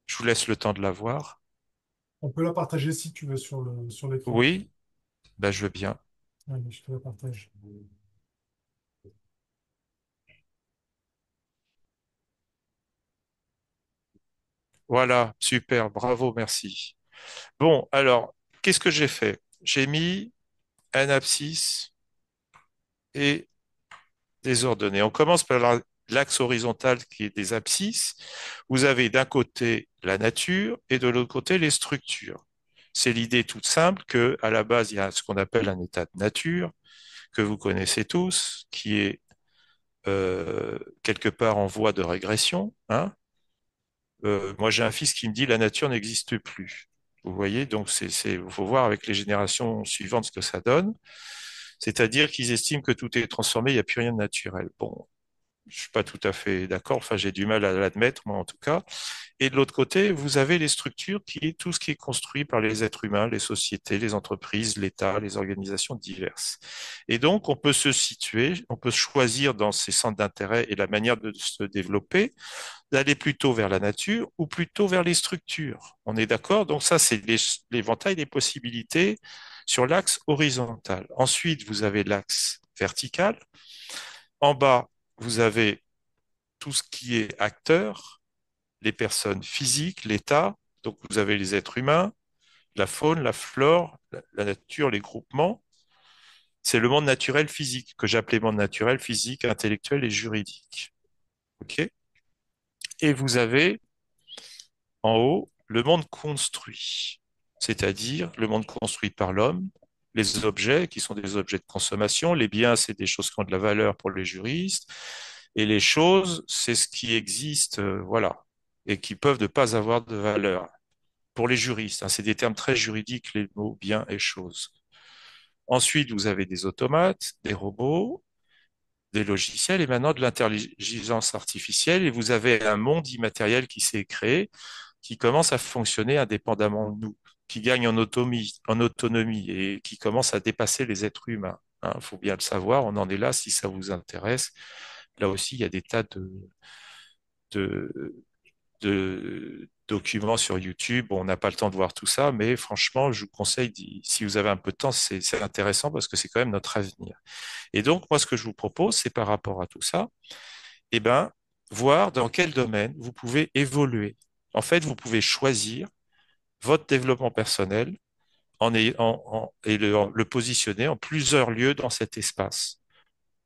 Je vous laisse le temps de la voir. On peut la partager si tu veux sur l'écran. Oui, ben je veux bien. Allez, je te la partage. Voilà, super, bravo, merci. Bon, alors, qu'est-ce que j'ai fait? J'ai mis un abscisse et des ordonnées. On commence par l'axe horizontal qui est des abscisses. Vous avez d'un côté la nature et de l'autre côté les structures. C'est l'idée toute simple que, à la base, il y a ce qu'on appelle un état de nature que vous connaissez tous, qui est quelque part en voie de régression, hein. Moi, j'ai un fils qui me dit la nature n'existe plus. Vous voyez, donc faut voir avec les générations suivantes ce que ça donne. C'est-à-dire qu'ils estiment que tout est transformé, il n'y a plus rien de naturel. Bon, je suis pas tout à fait d'accord. Enfin, j'ai du mal à l'admettre, moi en tout cas. Et de l'autre côté, vous avez les structures qui est tout ce qui est construit par les êtres humains, les sociétés, les entreprises, l'État, les organisations diverses. Et donc, on peut se situer, on peut choisir dans ces centres d'intérêt et la manière de se développer, d'aller plutôt vers la nature ou plutôt vers les structures. On est d'accord? Donc ça, c'est l'éventail des possibilités sur l'axe horizontal. Ensuite, vous avez l'axe vertical. En bas, vous avez tout ce qui est acteur, les personnes physiques, l'État. Donc vous avez les êtres humains, la faune, la flore, la nature, les groupements. C'est le monde naturel physique que j'appelais monde naturel physique, intellectuel et juridique. OK? Et vous avez en haut le monde construit, c'est-à-dire le monde construit par l'homme, les objets qui sont des objets de consommation, les biens, c'est des choses qui ont de la valeur pour les juristes, et les choses, c'est ce qui existe, voilà, et qui peuvent ne pas avoir de valeur pour les juristes, hein. C'est des termes très juridiques, les mots biens et choses. Ensuite, vous avez des automates, des robots, des logiciels et maintenant de l'intelligence artificielle, et vous avez un monde immatériel qui s'est créé, qui commence à fonctionner indépendamment de nous, qui gagne en autonomie et qui commence à dépasser les êtres humains. Il faut bien le savoir, on en est là si ça vous intéresse. Là aussi, il y a des tas de, de documents sur YouTube. Bon, on n'a pas le temps de voir tout ça, mais franchement, je vous conseille, si vous avez un peu de temps, c'est intéressant parce que c'est quand même notre avenir. Et donc, moi, ce que je vous propose, c'est par rapport à tout ça, eh ben, voir dans quel domaine vous pouvez évoluer. En fait, vous pouvez choisir votre développement personnel et le positionner en plusieurs lieux dans cet espace.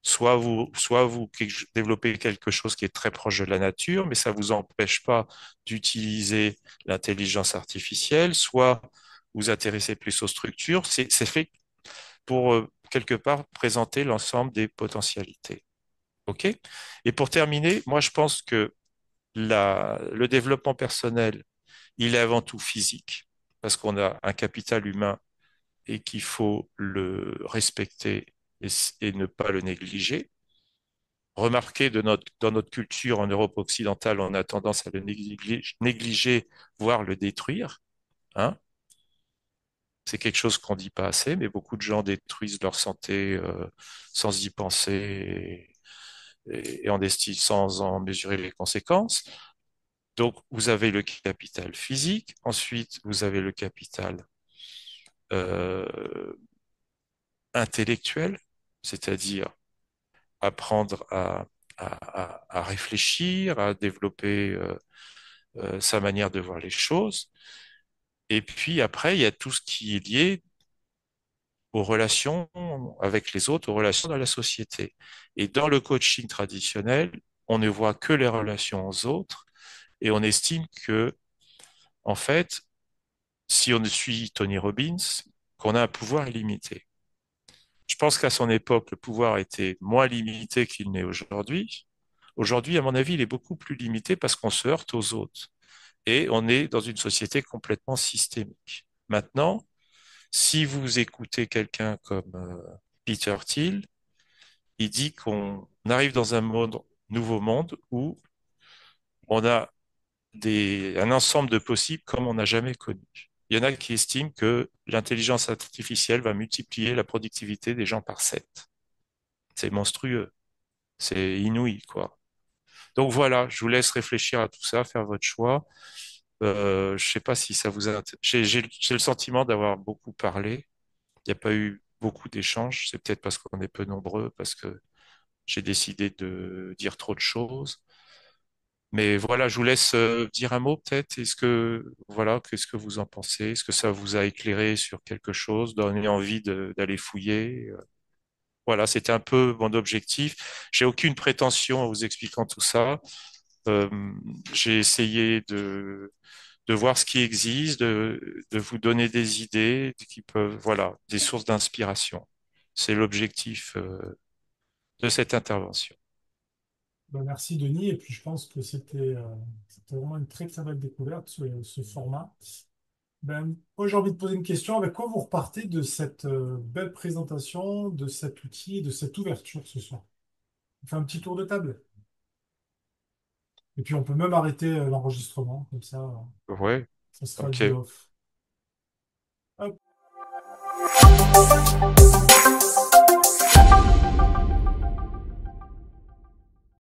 Soit vous développez quelque chose qui est très proche de la nature, mais ça ne vous empêche pas d'utiliser l'intelligence artificielle, soit vous intéressez plus aux structures. C'est fait pour, quelque part, présenter l'ensemble des potentialités. OK? Et pour terminer, moi, je pense que le développement personnel, il est avant tout physique, parce qu'on a un capital humain et qu'il faut le respecter et ne pas le négliger. Remarquez dans notre culture en Europe occidentale, on a tendance à le négliger, voire le détruire, hein. C'est quelque chose qu'on ne dit pas assez, mais beaucoup de gens détruisent leur santé sans y penser et sans en mesurer les conséquences. Donc, vous avez le capital physique, ensuite, vous avez le capital euh, intellectuel, c'est-à-dire apprendre à réfléchir, à développer sa manière de voir les choses. Et puis après, il y a tout ce qui est lié aux relations avec les autres, aux relations dans la société. Et dans le coaching traditionnel, on ne voit que les relations aux autres et on estime que, en fait, si on suit Tony Robbins, qu'on a un pouvoir illimité. Je pense qu'à son époque, le pouvoir était moins limité qu'il n'est aujourd'hui. Aujourd'hui, à mon avis, il est beaucoup plus limité parce qu'on se heurte aux autres et on est dans une société complètement systémique. Maintenant, si vous écoutez quelqu'un comme Peter Thiel, il dit qu'on arrive dans un nouveau monde où on a un ensemble de possibles comme on n'a jamais connu. Il y en a qui estiment que l'intelligence artificielle va multiplier la productivité des gens par 7. C'est monstrueux, c'est inouï, quoi. Donc voilà, je vous laisse réfléchir à tout ça, faire votre choix. Je sais pas si ça vous a... J'ai le sentiment d'avoir beaucoup parlé. Il n'y a pas eu beaucoup d'échanges. C'est peut-être parce qu'on est peu nombreux, parce que j'ai décidé de dire trop de choses. Mais voilà, je vous laisse dire un mot peut-être. Voilà, qu'est-ce que vous en pensez? Est-ce que ça vous a éclairé sur quelque chose, donné envie d'aller fouiller? Voilà, c'était un peu mon objectif. J'ai aucune prétention en vous expliquant tout ça. Euh, j'ai essayé de voir ce qui existe, de vous donner des idées qui peuvent, voilà, des sources d'inspiration. C'est l'objectif, de cette intervention. Ben, merci Denis, et puis je pense que c'était vraiment une très très belle découverte, ce format. Ben, moi j'ai envie de poser une question. Avec quoi vous repartez de cette belle présentation, de cet outil, de cette ouverture ce soir? On fait un petit tour de table. Et puis on peut même arrêter l'enregistrement, comme Ouais, ça sera ok. dit off. Hop.